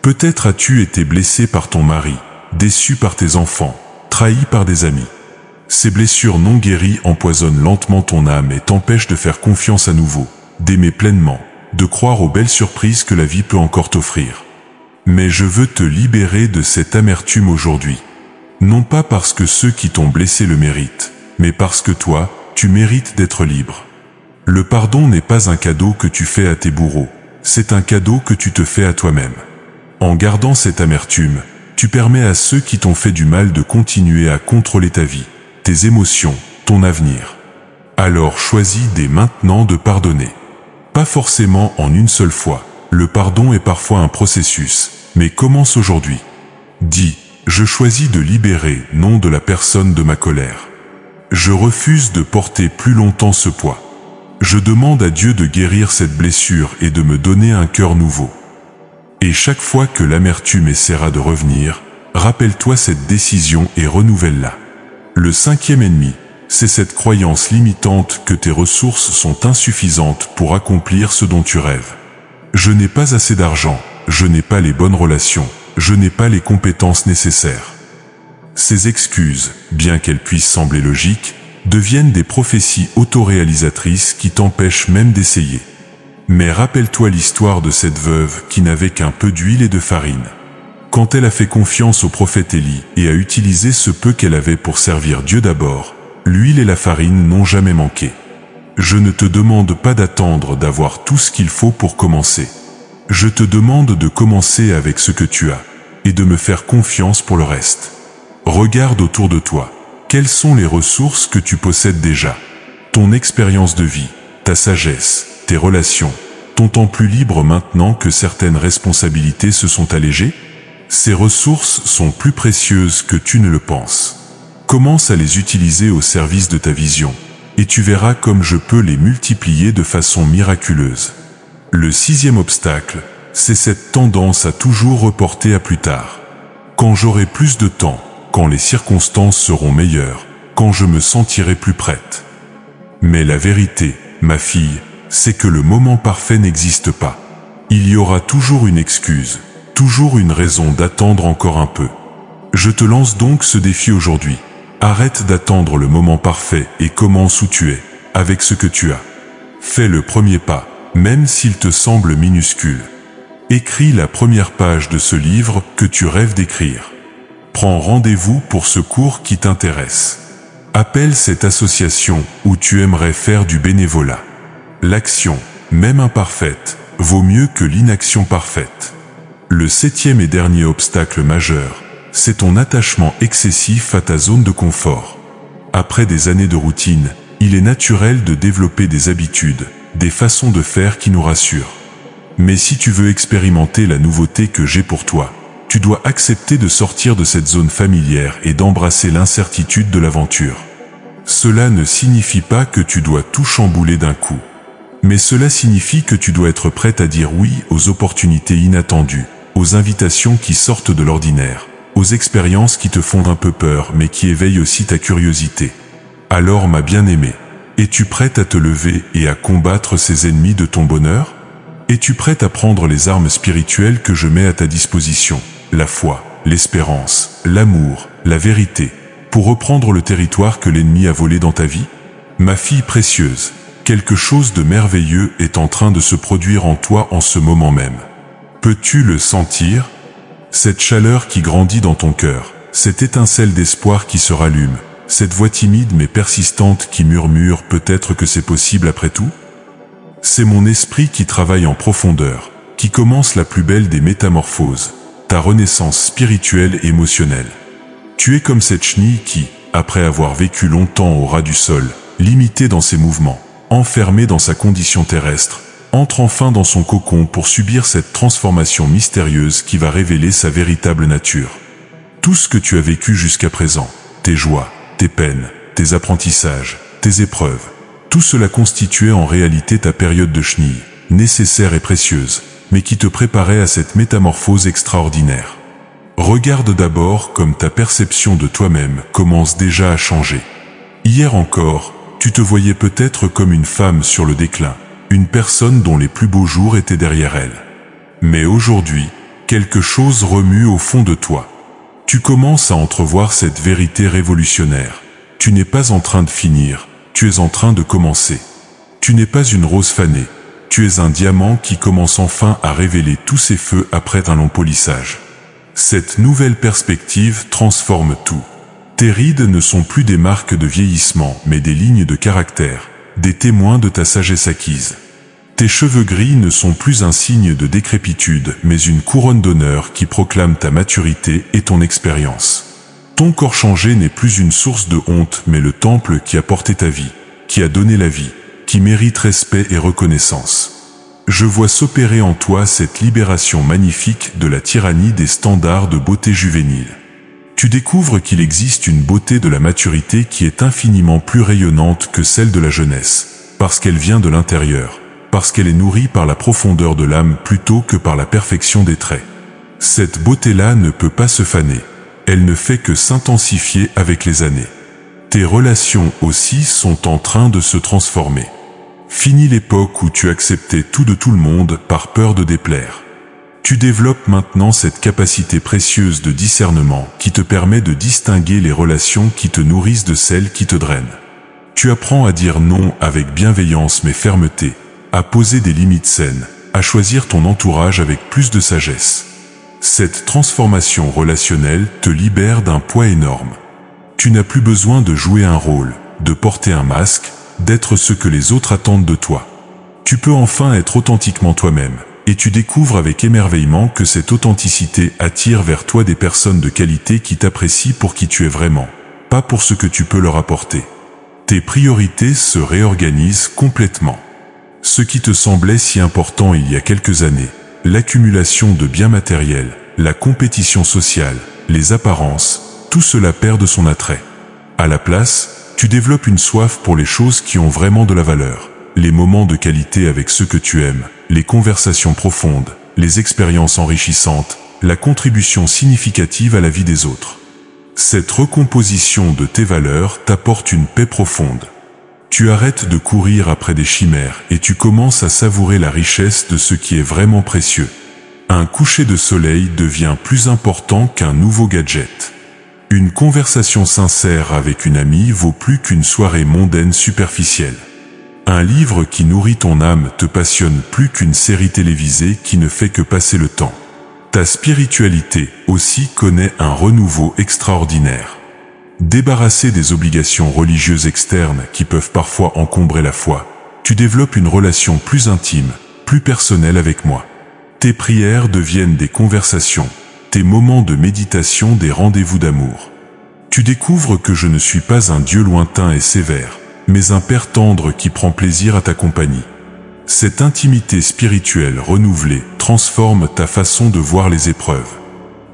Peut-être as-tu été blessé par ton mari, déçu par tes enfants, trahi par des amis. Ces blessures non guéries empoisonnent lentement ton âme et t'empêchent de faire confiance à nouveau, d'aimer pleinement, de croire aux belles surprises que la vie peut encore t'offrir. Mais je veux te libérer de cette amertume aujourd'hui. Non pas parce que ceux qui t'ont blessé le méritent, mais parce que toi, tu mérites d'être libre. Le pardon n'est pas un cadeau que tu fais à tes bourreaux, c'est un cadeau que tu te fais à toi-même. En gardant cette amertume, tu permets à ceux qui t'ont fait du mal de continuer à contrôler ta vie, tes émotions, ton avenir. Alors choisis dès maintenant de pardonner. Pas forcément en une seule fois, le pardon est parfois un processus, mais commence aujourd'hui. Dis, je choisis de libérer, non de la personne de ma colère. Je refuse de porter plus longtemps ce poids. Je demande à Dieu de guérir cette blessure et de me donner un cœur nouveau. Et chaque fois que l'amertume essaiera de revenir, rappelle-toi cette décision et renouvelle-la. Le cinquième ennemi, c'est cette croyance limitante que tes ressources sont insuffisantes pour accomplir ce dont tu rêves. Je n'ai pas assez d'argent, je n'ai pas les bonnes relations, je n'ai pas les compétences nécessaires. Ces excuses, bien qu'elles puissent sembler logiques, deviennent des prophéties autoréalisatrices qui t'empêchent même d'essayer. Mais rappelle-toi l'histoire de cette veuve qui n'avait qu'un peu d'huile et de farine. Quand elle a fait confiance au prophète Élie et a utilisé ce peu qu'elle avait pour servir Dieu d'abord, l'huile et la farine n'ont jamais manqué. Je ne te demande pas d'attendre d'avoir tout ce qu'il faut pour commencer. Je te demande de commencer avec ce que tu as, et de me faire confiance pour le reste. Regarde autour de toi. Quelles sont les ressources que tu possèdes déjà? Ton expérience de vie, ta sagesse, tes relations, ton temps plus libre maintenant que certaines responsabilités se sont allégées? Ces ressources sont plus précieuses que tu ne le penses. Commence à les utiliser au service de ta vision, et tu verras comme je peux les multiplier de façon miraculeuse. Le 6e obstacle, c'est cette tendance à toujours reporter à plus tard. Quand j'aurai plus de temps, quand les circonstances seront meilleures, quand je me sentirai plus prête. Mais la vérité, ma fille, c'est que le moment parfait n'existe pas. Il y aura toujours une excuse, toujours une raison d'attendre encore un peu. Je te lance donc ce défi aujourd'hui. Arrête d'attendre le moment parfait et commence où tu es, avec ce que tu as. Fais le premier pas, même s'il te semble minuscule. Écris la première page de ce livre que tu rêves d'écrire. Prends rendez-vous pour ce cours qui t'intéresse. Appelle cette association où tu aimerais faire du bénévolat. L'action, même imparfaite, vaut mieux que l'inaction parfaite. Le 7e et dernier obstacle majeur, c'est ton attachement excessif à ta zone de confort. Après des années de routine, il est naturel de développer des habitudes, des façons de faire qui nous rassurent. Mais si tu veux expérimenter la nouveauté que j'ai pour toi, tu dois accepter de sortir de cette zone familière et d'embrasser l'incertitude de l'aventure. Cela ne signifie pas que tu dois tout chambouler d'un coup. Mais cela signifie que tu dois être prête à dire oui aux opportunités inattendues, aux invitations qui sortent de l'ordinaire, aux expériences qui te font un peu peur mais qui éveillent aussi ta curiosité. Alors ma bien-aimée, es-tu prête à te lever et à combattre ces ennemis de ton bonheur? Es-tu prête à prendre les armes spirituelles que je mets à ta disposition, la foi, l'espérance, l'amour, la vérité, pour reprendre le territoire que l'ennemi a volé dans ta vie? Ma fille précieuse, quelque chose de merveilleux est en train de se produire en toi en ce moment même. Peux-tu le sentir? Cette chaleur qui grandit dans ton cœur, cette étincelle d'espoir qui se rallume, cette voix timide mais persistante qui murmure peut-être que c'est possible après tout? C'est mon esprit qui travaille en profondeur, qui commence la plus belle des métamorphoses, ta renaissance spirituelle et émotionnelle. Tu es comme cette chenille qui, après avoir vécu longtemps au ras du sol, limitée dans ses mouvements, enfermée dans sa condition terrestre, entre enfin dans son cocon pour subir cette transformation mystérieuse qui va révéler sa véritable nature. Tout ce que tu as vécu jusqu'à présent, tes joies, tes peines, tes apprentissages, tes épreuves, tout cela constituait en réalité ta période de chenille, nécessaire et précieuse, mais qui te préparait à cette métamorphose extraordinaire. Regarde d'abord comme ta perception de toi-même commence déjà à changer. Hier encore, tu te voyais peut-être comme une femme sur le déclin, une personne dont les plus beaux jours étaient derrière elle. Mais aujourd'hui, quelque chose remue au fond de toi. Tu commences à entrevoir cette vérité révolutionnaire. Tu n'es pas en train de finir, tu es en train de commencer. Tu n'es pas une rose fanée, tu es un diamant qui commence enfin à révéler tous ses feux après un long polissage. Cette nouvelle perspective transforme tout. Tes rides ne sont plus des marques de vieillissement, mais des lignes de caractère, des témoins de ta sagesse acquise. Tes cheveux gris ne sont plus un signe de décrépitude, mais une couronne d'honneur qui proclame ta maturité et ton expérience. Ton corps changé n'est plus une source de honte, mais le temple qui a porté ta vie, qui a donné la vie, qui mérite respect et reconnaissance. Je vois s'opérer en toi cette libération magnifique de la tyrannie des standards de beauté juvénile. Tu découvres qu'il existe une beauté de la maturité qui est infiniment plus rayonnante que celle de la jeunesse, parce qu'elle vient de l'intérieur, parce qu'elle est nourrie par la profondeur de l'âme plutôt que par la perfection des traits. Cette beauté-là ne peut pas se faner, elle ne fait que s'intensifier avec les années. Tes relations aussi sont en train de se transformer. Fini l'époque où tu acceptais tout de tout le monde par peur de déplaire. Tu développes maintenant cette capacité précieuse de discernement qui te permet de distinguer les relations qui te nourrissent de celles qui te drainent. Tu apprends à dire non avec bienveillance mais fermeté, à poser des limites saines, à choisir ton entourage avec plus de sagesse. Cette transformation relationnelle te libère d'un poids énorme. Tu n'as plus besoin de jouer un rôle, de porter un masque, d'être ce que les autres attendent de toi. Tu peux enfin être authentiquement toi-même, et tu découvres avec émerveillement que cette authenticité attire vers toi des personnes de qualité qui t'apprécient pour qui tu es vraiment, pas pour ce que tu peux leur apporter. Tes priorités se réorganisent complètement. Ce qui te semblait si important il y a quelques années, l'accumulation de biens matériels, la compétition sociale, les apparences, tout cela perd de son attrait. À la place, tu développes une soif pour les choses qui ont vraiment de la valeur, les moments de qualité avec ceux que tu aimes, les conversations profondes, les expériences enrichissantes, la contribution significative à la vie des autres. Cette recomposition de tes valeurs t'apporte une paix profonde. Tu arrêtes de courir après des chimères et tu commences à savourer la richesse de ce qui est vraiment précieux. Un coucher de soleil devient plus important qu'un nouveau gadget. Une conversation sincère avec une amie vaut plus qu'une soirée mondaine superficielle. Un livre qui nourrit ton âme te passionne plus qu'une série télévisée qui ne fait que passer le temps. Ta spiritualité aussi connaît un renouveau extraordinaire. Débarrassé des obligations religieuses externes qui peuvent parfois encombrer la foi, tu développes une relation plus intime, plus personnelle avec moi. Tes prières deviennent des conversations, tes moments de méditation des rendez-vous d'amour. Tu découvres que je ne suis pas un Dieu lointain et sévère, mais un Père tendre qui prend plaisir à ta compagnie. Cette intimité spirituelle renouvelée transforme ta façon de voir les épreuves.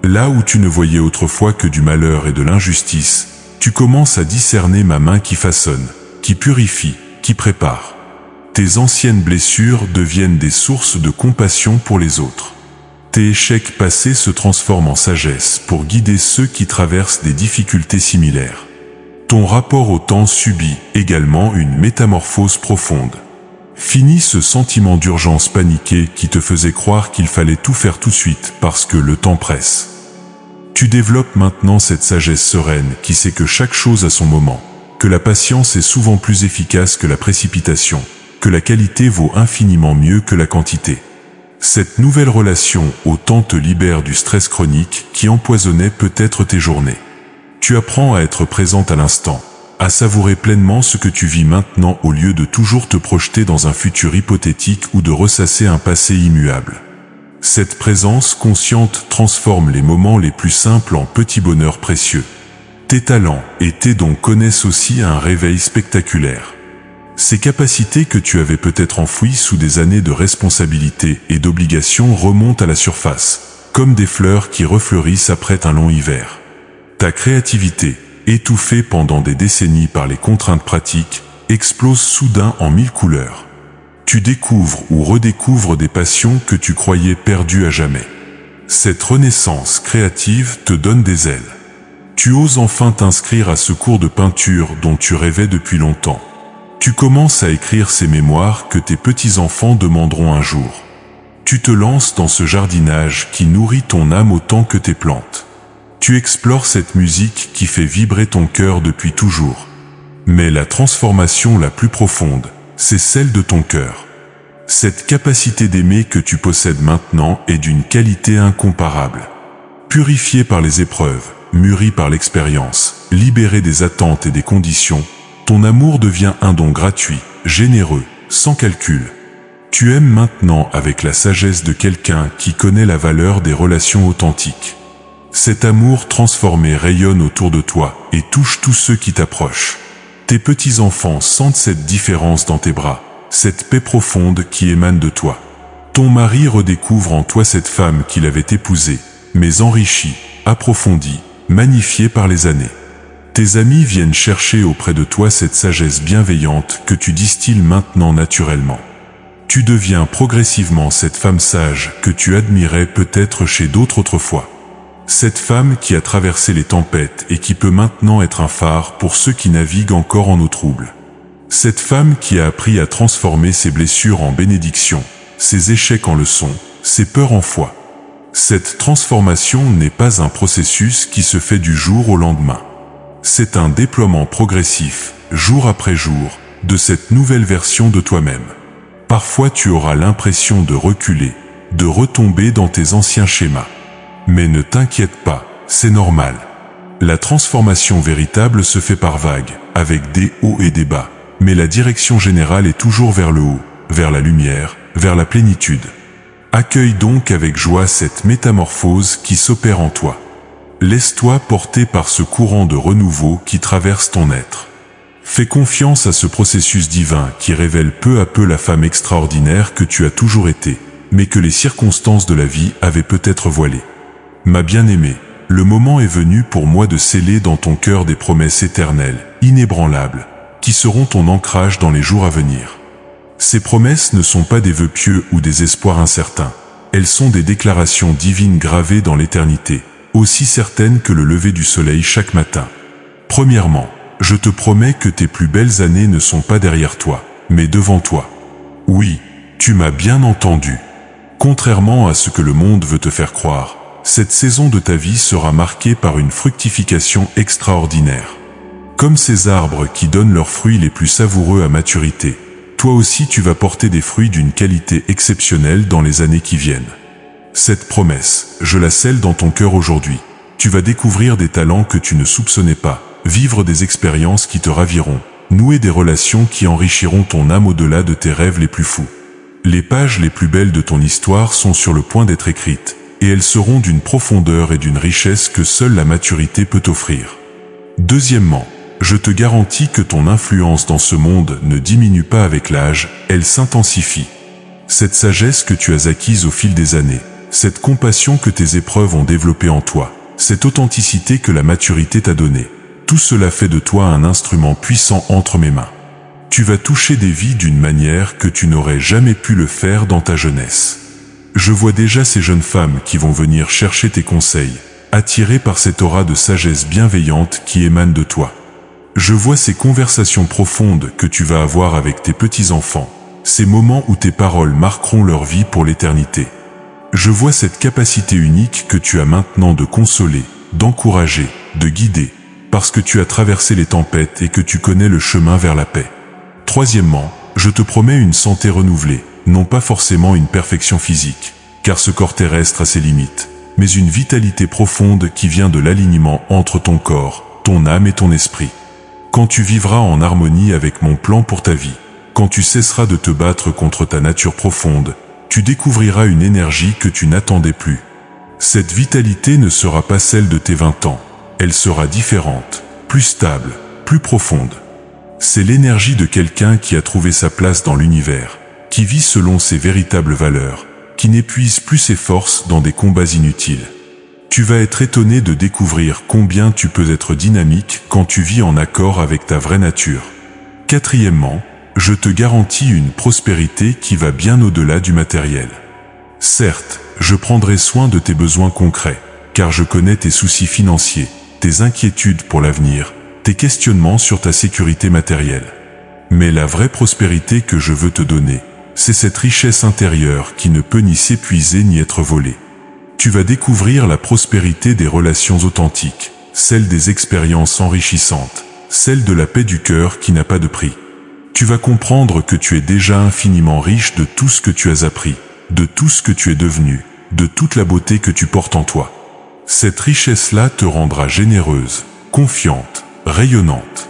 Là où tu ne voyais autrefois que du malheur et de l'injustice, tu commences à discerner ma main qui façonne, qui purifie, qui prépare. Tes anciennes blessures deviennent des sources de compassion pour les autres. Tes échecs passés se transforment en sagesse pour guider ceux qui traversent des difficultés similaires. Ton rapport au temps subit également une métamorphose profonde. Fini ce sentiment d'urgence paniqué qui te faisait croire qu'il fallait tout faire tout de suite parce que le temps presse. Tu développes maintenant cette sagesse sereine qui sait que chaque chose a son moment, que la patience est souvent plus efficace que la précipitation, que la qualité vaut infiniment mieux que la quantité. Cette nouvelle relation au temps te libère du stress chronique qui empoisonnait peut-être tes journées. Tu apprends à être présente à l'instant, à savourer pleinement ce que tu vis maintenant au lieu de toujours te projeter dans un futur hypothétique ou de ressasser un passé immuable. Cette présence consciente transforme les moments les plus simples en petits bonheurs précieux. Tes talents et tes dons connaissent aussi un réveil spectaculaire. Ces capacités que tu avais peut-être enfouies sous des années de responsabilité et d'obligation remontent à la surface, comme des fleurs qui refleurissent après un long hiver. Ta créativité, étouffée pendant des décennies par les contraintes pratiques, explose soudain en 1000 couleurs. Tu découvres ou redécouvres des passions que tu croyais perdues à jamais. Cette renaissance créative te donne des ailes. Tu oses enfin t'inscrire à ce cours de peinture dont tu rêvais depuis longtemps. Tu commences à écrire ces mémoires que tes petits-enfants demanderont un jour. Tu te lances dans ce jardinage qui nourrit ton âme autant que tes plantes. Tu explores cette musique qui fait vibrer ton cœur depuis toujours. Mais la transformation la plus profonde, c'est celle de ton cœur. Cette capacité d'aimer que tu possèdes maintenant est d'une qualité incomparable. Purifié par les épreuves, mûri par l'expérience, libéré des attentes et des conditions, ton amour devient un don gratuit, généreux, sans calcul. Tu aimes maintenant avec la sagesse de quelqu'un qui connaît la valeur des relations authentiques. Cet amour transformé rayonne autour de toi et touche tous ceux qui t'approchent. Tes petits-enfants sentent cette différence dans tes bras, cette paix profonde qui émane de toi. Ton mari redécouvre en toi cette femme qu'il avait épousée, mais enrichie, approfondie, magnifiée par les années. Tes amis viennent chercher auprès de toi cette sagesse bienveillante que tu distilles maintenant naturellement. Tu deviens progressivement cette femme sage que tu admirais peut-être chez d'autres autrefois. Cette femme qui a traversé les tempêtes et qui peut maintenant être un phare pour ceux qui naviguent encore en eau trouble. Cette femme qui a appris à transformer ses blessures en bénédictions, ses échecs en leçons, ses peurs en foi. Cette transformation n'est pas un processus qui se fait du jour au lendemain. C'est un déploiement progressif, jour après jour, de cette nouvelle version de toi-même. Parfois tu auras l'impression de reculer, de retomber dans tes anciens schémas. Mais ne t'inquiète pas, c'est normal. La transformation véritable se fait par vagues, avec des hauts et des bas, mais la direction générale est toujours vers le haut, vers la lumière, vers la plénitude. Accueille donc avec joie cette métamorphose qui s'opère en toi. Laisse-toi porter par ce courant de renouveau qui traverse ton être. Fais confiance à ce processus divin qui révèle peu à peu la femme extraordinaire que tu as toujours été, mais que les circonstances de la vie avaient peut-être voilée. Ma bien-aimée, le moment est venu pour moi de sceller dans ton cœur des promesses éternelles, inébranlables, qui seront ton ancrage dans les jours à venir. Ces promesses ne sont pas des vœux pieux ou des espoirs incertains. Elles sont des déclarations divines gravées dans l'éternité, aussi certaines que le lever du soleil chaque matin. Premièrement, je te promets que tes plus belles années ne sont pas derrière toi, mais devant toi. Oui, tu m'as bien entendu. Contrairement à ce que le monde veut te faire croire, cette saison de ta vie sera marquée par une fructification extraordinaire. Comme ces arbres qui donnent leurs fruits les plus savoureux à maturité, toi aussi tu vas porter des fruits d'une qualité exceptionnelle dans les années qui viennent. Cette promesse, je la scelle dans ton cœur aujourd'hui. Tu vas découvrir des talents que tu ne soupçonnais pas, vivre des expériences qui te raviront, nouer des relations qui enrichiront ton âme au-delà de tes rêves les plus fous. Les pages les plus belles de ton histoire sont sur le point d'être écrites, et elles seront d'une profondeur et d'une richesse que seule la maturité peut offrir. Deuxièmement, je te garantis que ton influence dans ce monde ne diminue pas avec l'âge, elle s'intensifie. Cette sagesse que tu as acquise au fil des années, cette compassion que tes épreuves ont développée en toi, cette authenticité que la maturité t'a donnée, tout cela fait de toi un instrument puissant entre mes mains. Tu vas toucher des vies d'une manière que tu n'aurais jamais pu le faire dans ta jeunesse. Je vois déjà ces jeunes femmes qui vont venir chercher tes conseils, attirées par cette aura de sagesse bienveillante qui émane de toi. Je vois ces conversations profondes que tu vas avoir avec tes petits-enfants, ces moments où tes paroles marqueront leur vie pour l'éternité. Je vois cette capacité unique que tu as maintenant de consoler, d'encourager, de guider, parce que tu as traversé les tempêtes et que tu connais le chemin vers la paix. Troisièmement, je te promets une santé renouvelée, non pas forcément une perfection physique, car ce corps terrestre a ses limites, mais une vitalité profonde qui vient de l'alignement entre ton corps, ton âme et ton esprit. Quand tu vivras en harmonie avec mon plan pour ta vie, quand tu cesseras de te battre contre ta nature profonde, tu découvriras une énergie que tu n'attendais plus. Cette vitalité ne sera pas celle de tes 20 ans, elle sera différente, plus stable, plus profonde. C'est l'énergie de quelqu'un qui a trouvé sa place dans l'univers, qui vit selon ses véritables valeurs, qui n'épuise plus ses forces dans des combats inutiles. Tu vas être étonné de découvrir combien tu peux être dynamique quand tu vis en accord avec ta vraie nature. Quatrièmement, je te garantis une prospérité qui va bien au-delà du matériel. Certes, je prendrai soin de tes besoins concrets, car je connais tes soucis financiers, tes inquiétudes pour l'avenir, tes questionnements sur ta sécurité matérielle. Mais la vraie prospérité que je veux te donner, c'est cette richesse intérieure qui ne peut ni s'épuiser ni être volée. Tu vas découvrir la prospérité des relations authentiques, celle des expériences enrichissantes, celle de la paix du cœur qui n'a pas de prix. Tu vas comprendre que tu es déjà infiniment riche de tout ce que tu as appris, de tout ce que tu es devenu, de toute la beauté que tu portes en toi. Cette richesse-là te rendra généreuse, confiante, rayonnante.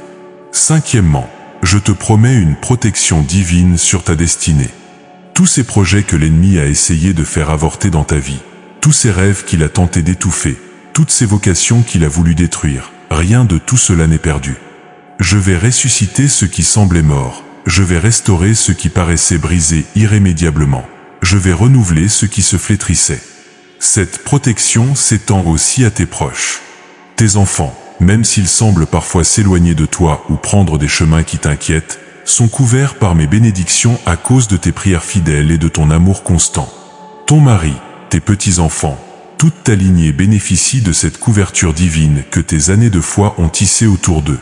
Cinquièmement, je te promets une protection divine sur ta destinée. Tous ces projets que l'ennemi a essayé de faire avorter dans ta vie, tous ces rêves qu'il a tenté d'étouffer, toutes ces vocations qu'il a voulu détruire, rien de tout cela n'est perdu. Je vais ressusciter ce qui semblait mort, je vais restaurer ce qui paraissait brisé irrémédiablement, je vais renouveler ce qui se flétrissait. Cette protection s'étend aussi à tes proches. Tes enfants, même s'ils semblent parfois s'éloigner de toi ou prendre des chemins qui t'inquiètent, sont couverts par mes bénédictions à cause de tes prières fidèles et de ton amour constant. Ton mari, tes petits-enfants, toute ta lignée bénéficie de cette couverture divine que tes années de foi ont tissée autour d'eux.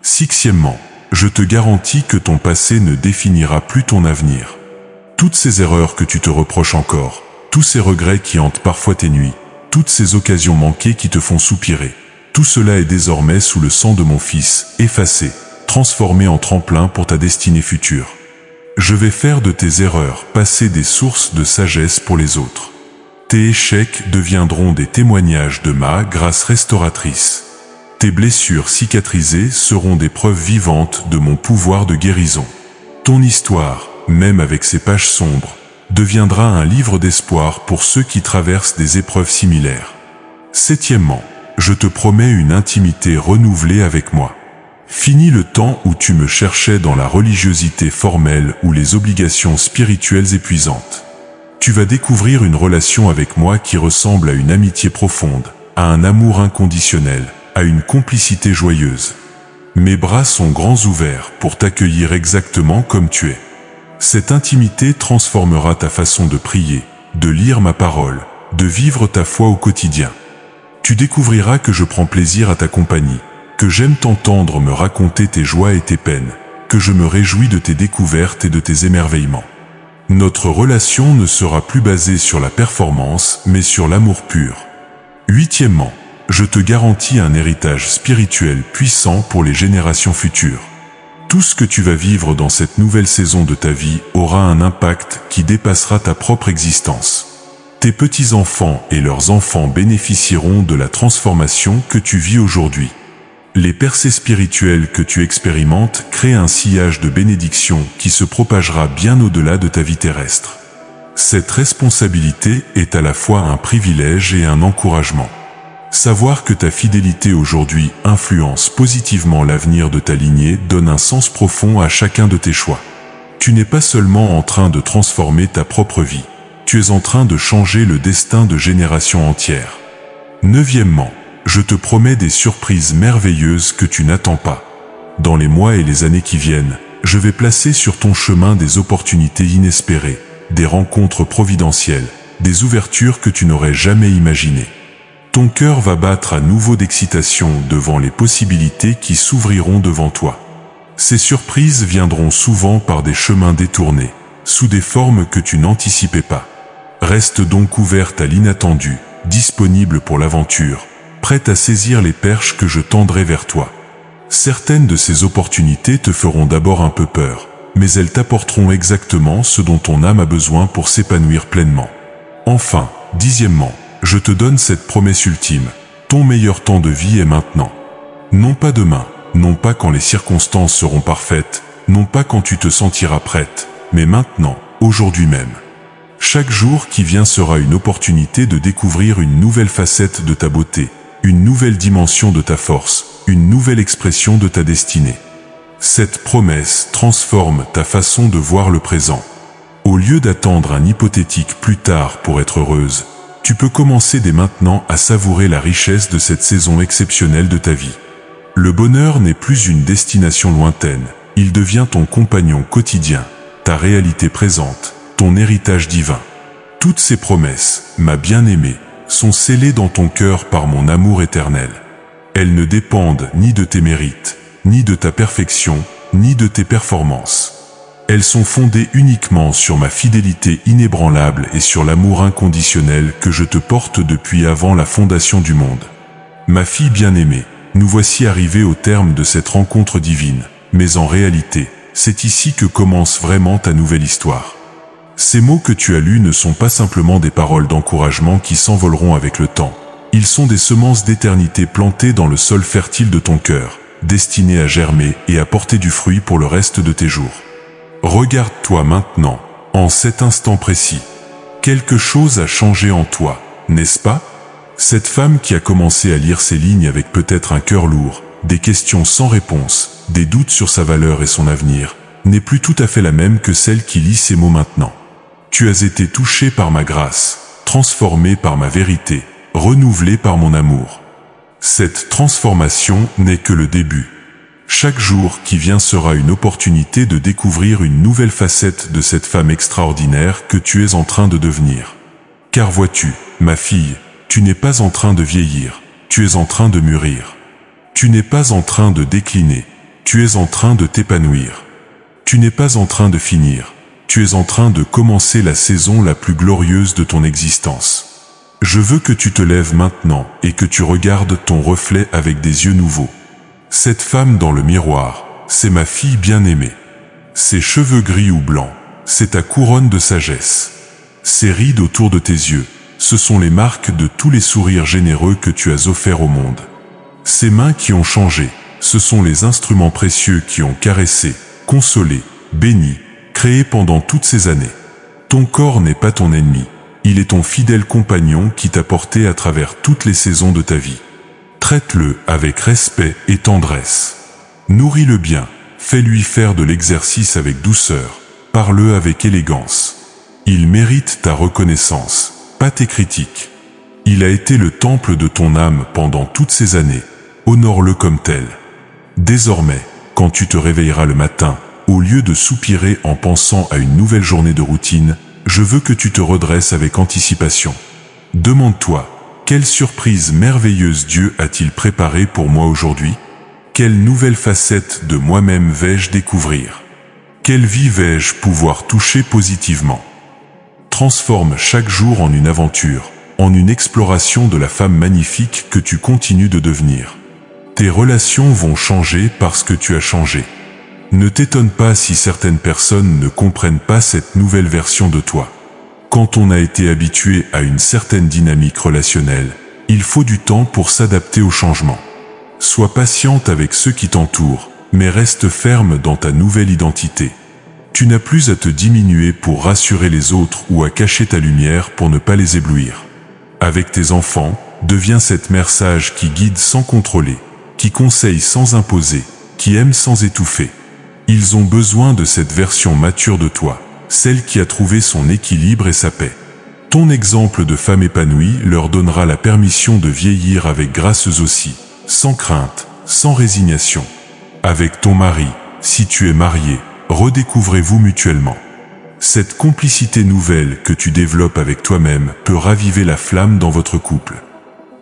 Sixièmement, je te garantis que ton passé ne définira plus ton avenir. Toutes ces erreurs que tu te reproches encore, tous ces regrets qui hantent parfois tes nuits, toutes ces occasions manquées qui te font soupirer, tout cela est désormais sous le sang de mon Fils, effacé, transformé en tremplin pour ta destinée future. Je vais faire de tes erreurs passées des sources de sagesse pour les autres. Tes échecs deviendront des témoignages de ma grâce restauratrice. Tes blessures cicatrisées seront des preuves vivantes de mon pouvoir de guérison. Ton histoire, même avec ses pages sombres, deviendra un livre d'espoir pour ceux qui traversent des épreuves similaires. Septièmement, je te promets une intimité renouvelée avec moi. Fini le temps où tu me cherchais dans la religiosité formelle ou les obligations spirituelles épuisantes. Tu vas découvrir une relation avec moi qui ressemble à une amitié profonde, à un amour inconditionnel, à une complicité joyeuse. Mes bras sont grands ouverts pour t'accueillir exactement comme tu es. Cette intimité transformera ta façon de prier, de lire ma parole, de vivre ta foi au quotidien. Tu découvriras que je prends plaisir à ta compagnie, que j'aime t'entendre me raconter tes joies et tes peines, que je me réjouis de tes découvertes et de tes émerveillements. Notre relation ne sera plus basée sur la performance, mais sur l'amour pur. Huitièmement, je te garantis un héritage spirituel puissant pour les générations futures. Tout ce que tu vas vivre dans cette nouvelle saison de ta vie aura un impact qui dépassera ta propre existence. Tes petits-enfants et leurs enfants bénéficieront de la transformation que tu vis aujourd'hui. Les percées spirituelles que tu expérimentes créent un sillage de bénédiction qui se propagera bien au-delà de ta vie terrestre. Cette responsabilité est à la fois un privilège et un encouragement. Savoir que ta fidélité aujourd'hui influence positivement l'avenir de ta lignée donne un sens profond à chacun de tes choix. Tu n'es pas seulement en train de transformer ta propre vie, tu es en train de changer le destin de générations entières. Neuvièmement, je te promets des surprises merveilleuses que tu n'attends pas. Dans les mois et les années qui viennent, je vais placer sur ton chemin des opportunités inespérées, des rencontres providentielles, des ouvertures que tu n'aurais jamais imaginées. Ton cœur va battre à nouveau d'excitation devant les possibilités qui s'ouvriront devant toi. Ces surprises viendront souvent par des chemins détournés, sous des formes que tu n'anticipais pas. Reste donc ouverte à l'inattendu, disponible pour l'aventure, prête à saisir les perches que je tendrai vers toi. Certaines de ces opportunités te feront d'abord un peu peur, mais elles t'apporteront exactement ce dont ton âme a besoin pour s'épanouir pleinement. Enfin, dixièmement, je te donne cette promesse ultime, ton meilleur temps de vie est maintenant. Non pas demain, non pas quand les circonstances seront parfaites, non pas quand tu te sentiras prête, mais maintenant, aujourd'hui même. Chaque jour qui vient sera une opportunité de découvrir une nouvelle facette de ta beauté, une nouvelle dimension de ta force, une nouvelle expression de ta destinée. Cette promesse transforme ta façon de voir le présent. Au lieu d'attendre un hypothétique plus tard pour être heureuse, tu peux commencer dès maintenant à savourer la richesse de cette saison exceptionnelle de ta vie. Le bonheur n'est plus une destination lointaine, il devient ton compagnon quotidien, ta réalité présente, ton héritage divin. Toutes ces promesses, ma bien-aimée, sont scellées dans ton cœur par mon amour éternel. Elles ne dépendent ni de tes mérites, ni de ta perfection, ni de tes performances. Elles sont fondées uniquement sur ma fidélité inébranlable et sur l'amour inconditionnel que je te porte depuis avant la fondation du monde. Ma fille bien-aimée, nous voici arrivés au terme de cette rencontre divine, mais en réalité, c'est ici que commence vraiment ta nouvelle histoire. Ces mots que tu as lus ne sont pas simplement des paroles d'encouragement qui s'envoleront avec le temps. Ils sont des semences d'éternité plantées dans le sol fertile de ton cœur, destinées à germer et à porter du fruit pour le reste de tes jours. Regarde-toi maintenant, en cet instant précis. Quelque chose a changé en toi, n'est-ce pas? Cette femme qui a commencé à lire ces lignes avec peut-être un cœur lourd, des questions sans réponse, des doutes sur sa valeur et son avenir, n'est plus tout à fait la même que celle qui lit ces mots maintenant. Tu as été touché par ma grâce, transformé par ma vérité, renouvelé par mon amour. Cette transformation n'est que le début. Chaque jour qui vient sera une opportunité de découvrir une nouvelle facette de cette femme extraordinaire que tu es en train de devenir. Car vois-tu, ma fille, tu n'es pas en train de vieillir, tu es en train de mûrir. Tu n'es pas en train de décliner, tu es en train de t'épanouir. Tu n'es pas en train de finir, tu es en train de commencer la saison la plus glorieuse de ton existence. Je veux que tu te lèves maintenant et que tu regardes ton reflet avec des yeux nouveaux. Cette femme dans le miroir, c'est ma fille bien-aimée. Ses cheveux gris ou blancs, c'est ta couronne de sagesse. Ces rides autour de tes yeux, ce sont les marques de tous les sourires généreux que tu as offerts au monde. Ces mains qui ont changé, ce sont les instruments précieux qui ont caressé, consolé, béni, créé pendant toutes ces années. Ton corps n'est pas ton ennemi. Il est ton fidèle compagnon qui t'a porté à travers toutes les saisons de ta vie. Traite-le avec respect et tendresse. Nourris-le bien, fais-lui faire de l'exercice avec douceur, parle-le avec élégance. Il mérite ta reconnaissance, pas tes critiques. Il a été le temple de ton âme pendant toutes ces années, honore-le comme tel. Désormais, quand tu te réveilleras le matin, au lieu de soupirer en pensant à une nouvelle journée de routine, je veux que tu te redresses avec anticipation. Demande-toi, quelle surprise merveilleuse Dieu a-t-il préparée pour moi aujourd'hui? Quelle nouvelle facette de moi-même vais-je découvrir? Quelle vie vais-je pouvoir toucher positivement? Transforme chaque jour en une aventure, en une exploration de la femme magnifique que tu continues de devenir. Tes relations vont changer parce que tu as changé. Ne t'étonne pas si certaines personnes ne comprennent pas cette nouvelle version de toi. Quand on a été habitué à une certaine dynamique relationnelle, il faut du temps pour s'adapter au changement. Sois patiente avec ceux qui t'entourent, mais reste ferme dans ta nouvelle identité. Tu n'as plus à te diminuer pour rassurer les autres ou à cacher ta lumière pour ne pas les éblouir. Avec tes enfants, deviens cette mère sage qui guide sans contrôler, qui conseille sans imposer, qui aime sans étouffer. Ils ont besoin de cette version mature de toi, celle qui a trouvé son équilibre et sa paix. Ton exemple de femme épanouie leur donnera la permission de vieillir avec grâce aussi, sans crainte, sans résignation. Avec ton mari, si tu es marié, redécouvrez-vous mutuellement. Cette complicité nouvelle que tu développes avec toi-même peut raviver la flamme dans votre couple.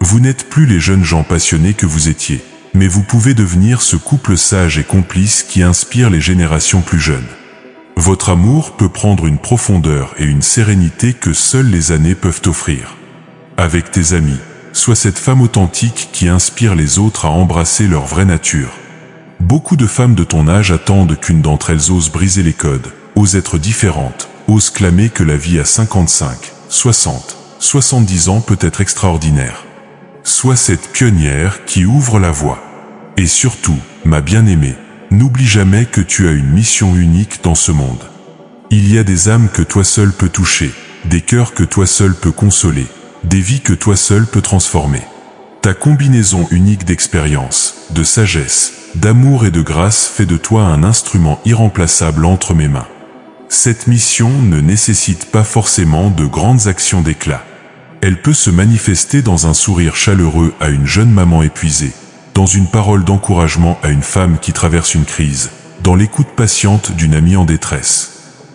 Vous n'êtes plus les jeunes gens passionnés que vous étiez, mais vous pouvez devenir ce couple sage et complice qui inspire les générations plus jeunes. Votre amour peut prendre une profondeur et une sérénité que seules les années peuvent offrir. Avec tes amis, sois cette femme authentique qui inspire les autres à embrasser leur vraie nature. Beaucoup de femmes de ton âge attendent qu'une d'entre elles ose briser les codes, ose être différente, ose clamer que la vie à 55, 60, 70 ans peut être extraordinaire. Sois cette pionnière qui ouvre la voie. Et surtout, ma bien-aimée, n'oublie jamais que tu as une mission unique dans ce monde. Il y a des âmes que toi seul peux toucher, des cœurs que toi seul peux consoler, des vies que toi seul peux transformer. Ta combinaison unique d'expérience, de sagesse, d'amour et de grâce fait de toi un instrument irremplaçable entre mes mains. Cette mission ne nécessite pas forcément de grandes actions d'éclat. Elle peut se manifester dans un sourire chaleureux à une jeune maman épuisée, dans une parole d'encouragement à une femme qui traverse une crise, dans l'écoute patiente d'une amie en détresse.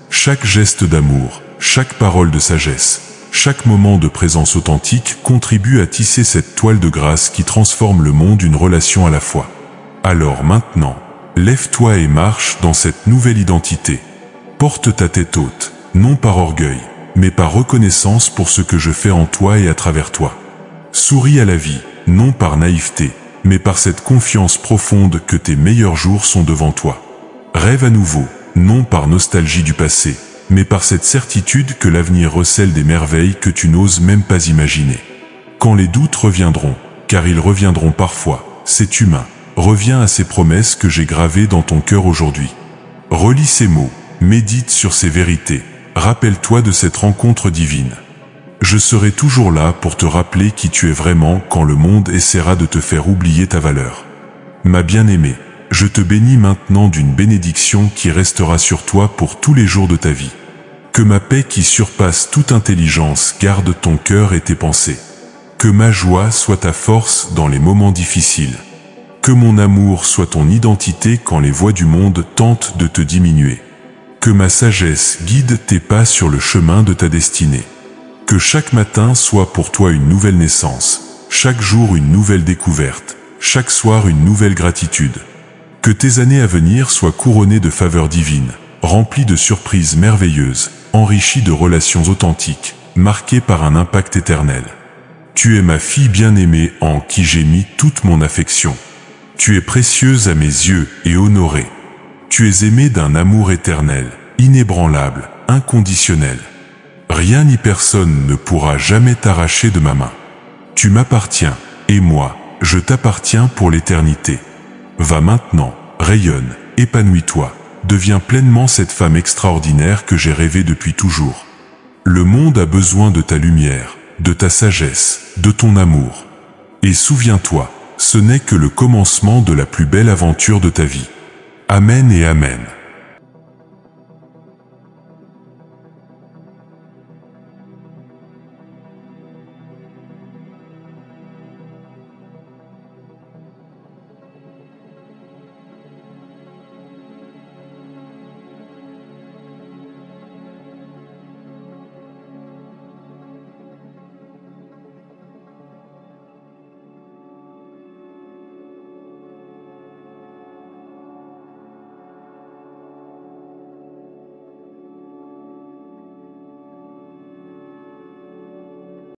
Chaque geste d'amour, chaque parole de sagesse, chaque moment de présence authentique contribue à tisser cette toile de grâce qui transforme le monde d'une relation à la fois. Alors maintenant, lève-toi et marche dans cette nouvelle identité. Porte ta tête haute, non par orgueil, mais par reconnaissance pour ce que je fais en toi et à travers toi. Souris à la vie, non par naïveté, mais par cette confiance profonde que tes meilleurs jours sont devant toi. Rêve à nouveau, non par nostalgie du passé, mais par cette certitude que l'avenir recèle des merveilles que tu n'oses même pas imaginer. Quand les doutes reviendront, car ils reviendront parfois, c'est humain, reviens à ces promesses que j'ai gravées dans ton cœur aujourd'hui. Relis ces mots, médite sur ces vérités. Rappelle-toi de cette rencontre divine. Je serai toujours là pour te rappeler qui tu es vraiment quand le monde essaiera de te faire oublier ta valeur. Ma bien-aimée, je te bénis maintenant d'une bénédiction qui restera sur toi pour tous les jours de ta vie. Que ma paix qui surpasse toute intelligence garde ton cœur et tes pensées. Que ma joie soit ta force dans les moments difficiles. Que mon amour soit ton identité quand les voix du monde tentent de te diminuer. Que ma sagesse guide tes pas sur le chemin de ta destinée. Que chaque matin soit pour toi une nouvelle naissance, chaque jour une nouvelle découverte, chaque soir une nouvelle gratitude. Que tes années à venir soient couronnées de faveurs divines, remplies de surprises merveilleuses, enrichies de relations authentiques, marquées par un impact éternel. Tu es ma fille bien-aimée en qui j'ai mis toute mon affection. Tu es précieuse à mes yeux et honorée. Tu es aimée d'un amour éternel, inébranlable, inconditionnel. Rien ni personne ne pourra jamais t'arracher de ma main. Tu m'appartiens, et moi, je t'appartiens pour l'éternité. Va maintenant, rayonne, épanouis-toi, deviens pleinement cette femme extraordinaire que j'ai rêvée depuis toujours. Le monde a besoin de ta lumière, de ta sagesse, de ton amour. Et souviens-toi, ce n'est que le commencement de la plus belle aventure de ta vie. Amen et Amen.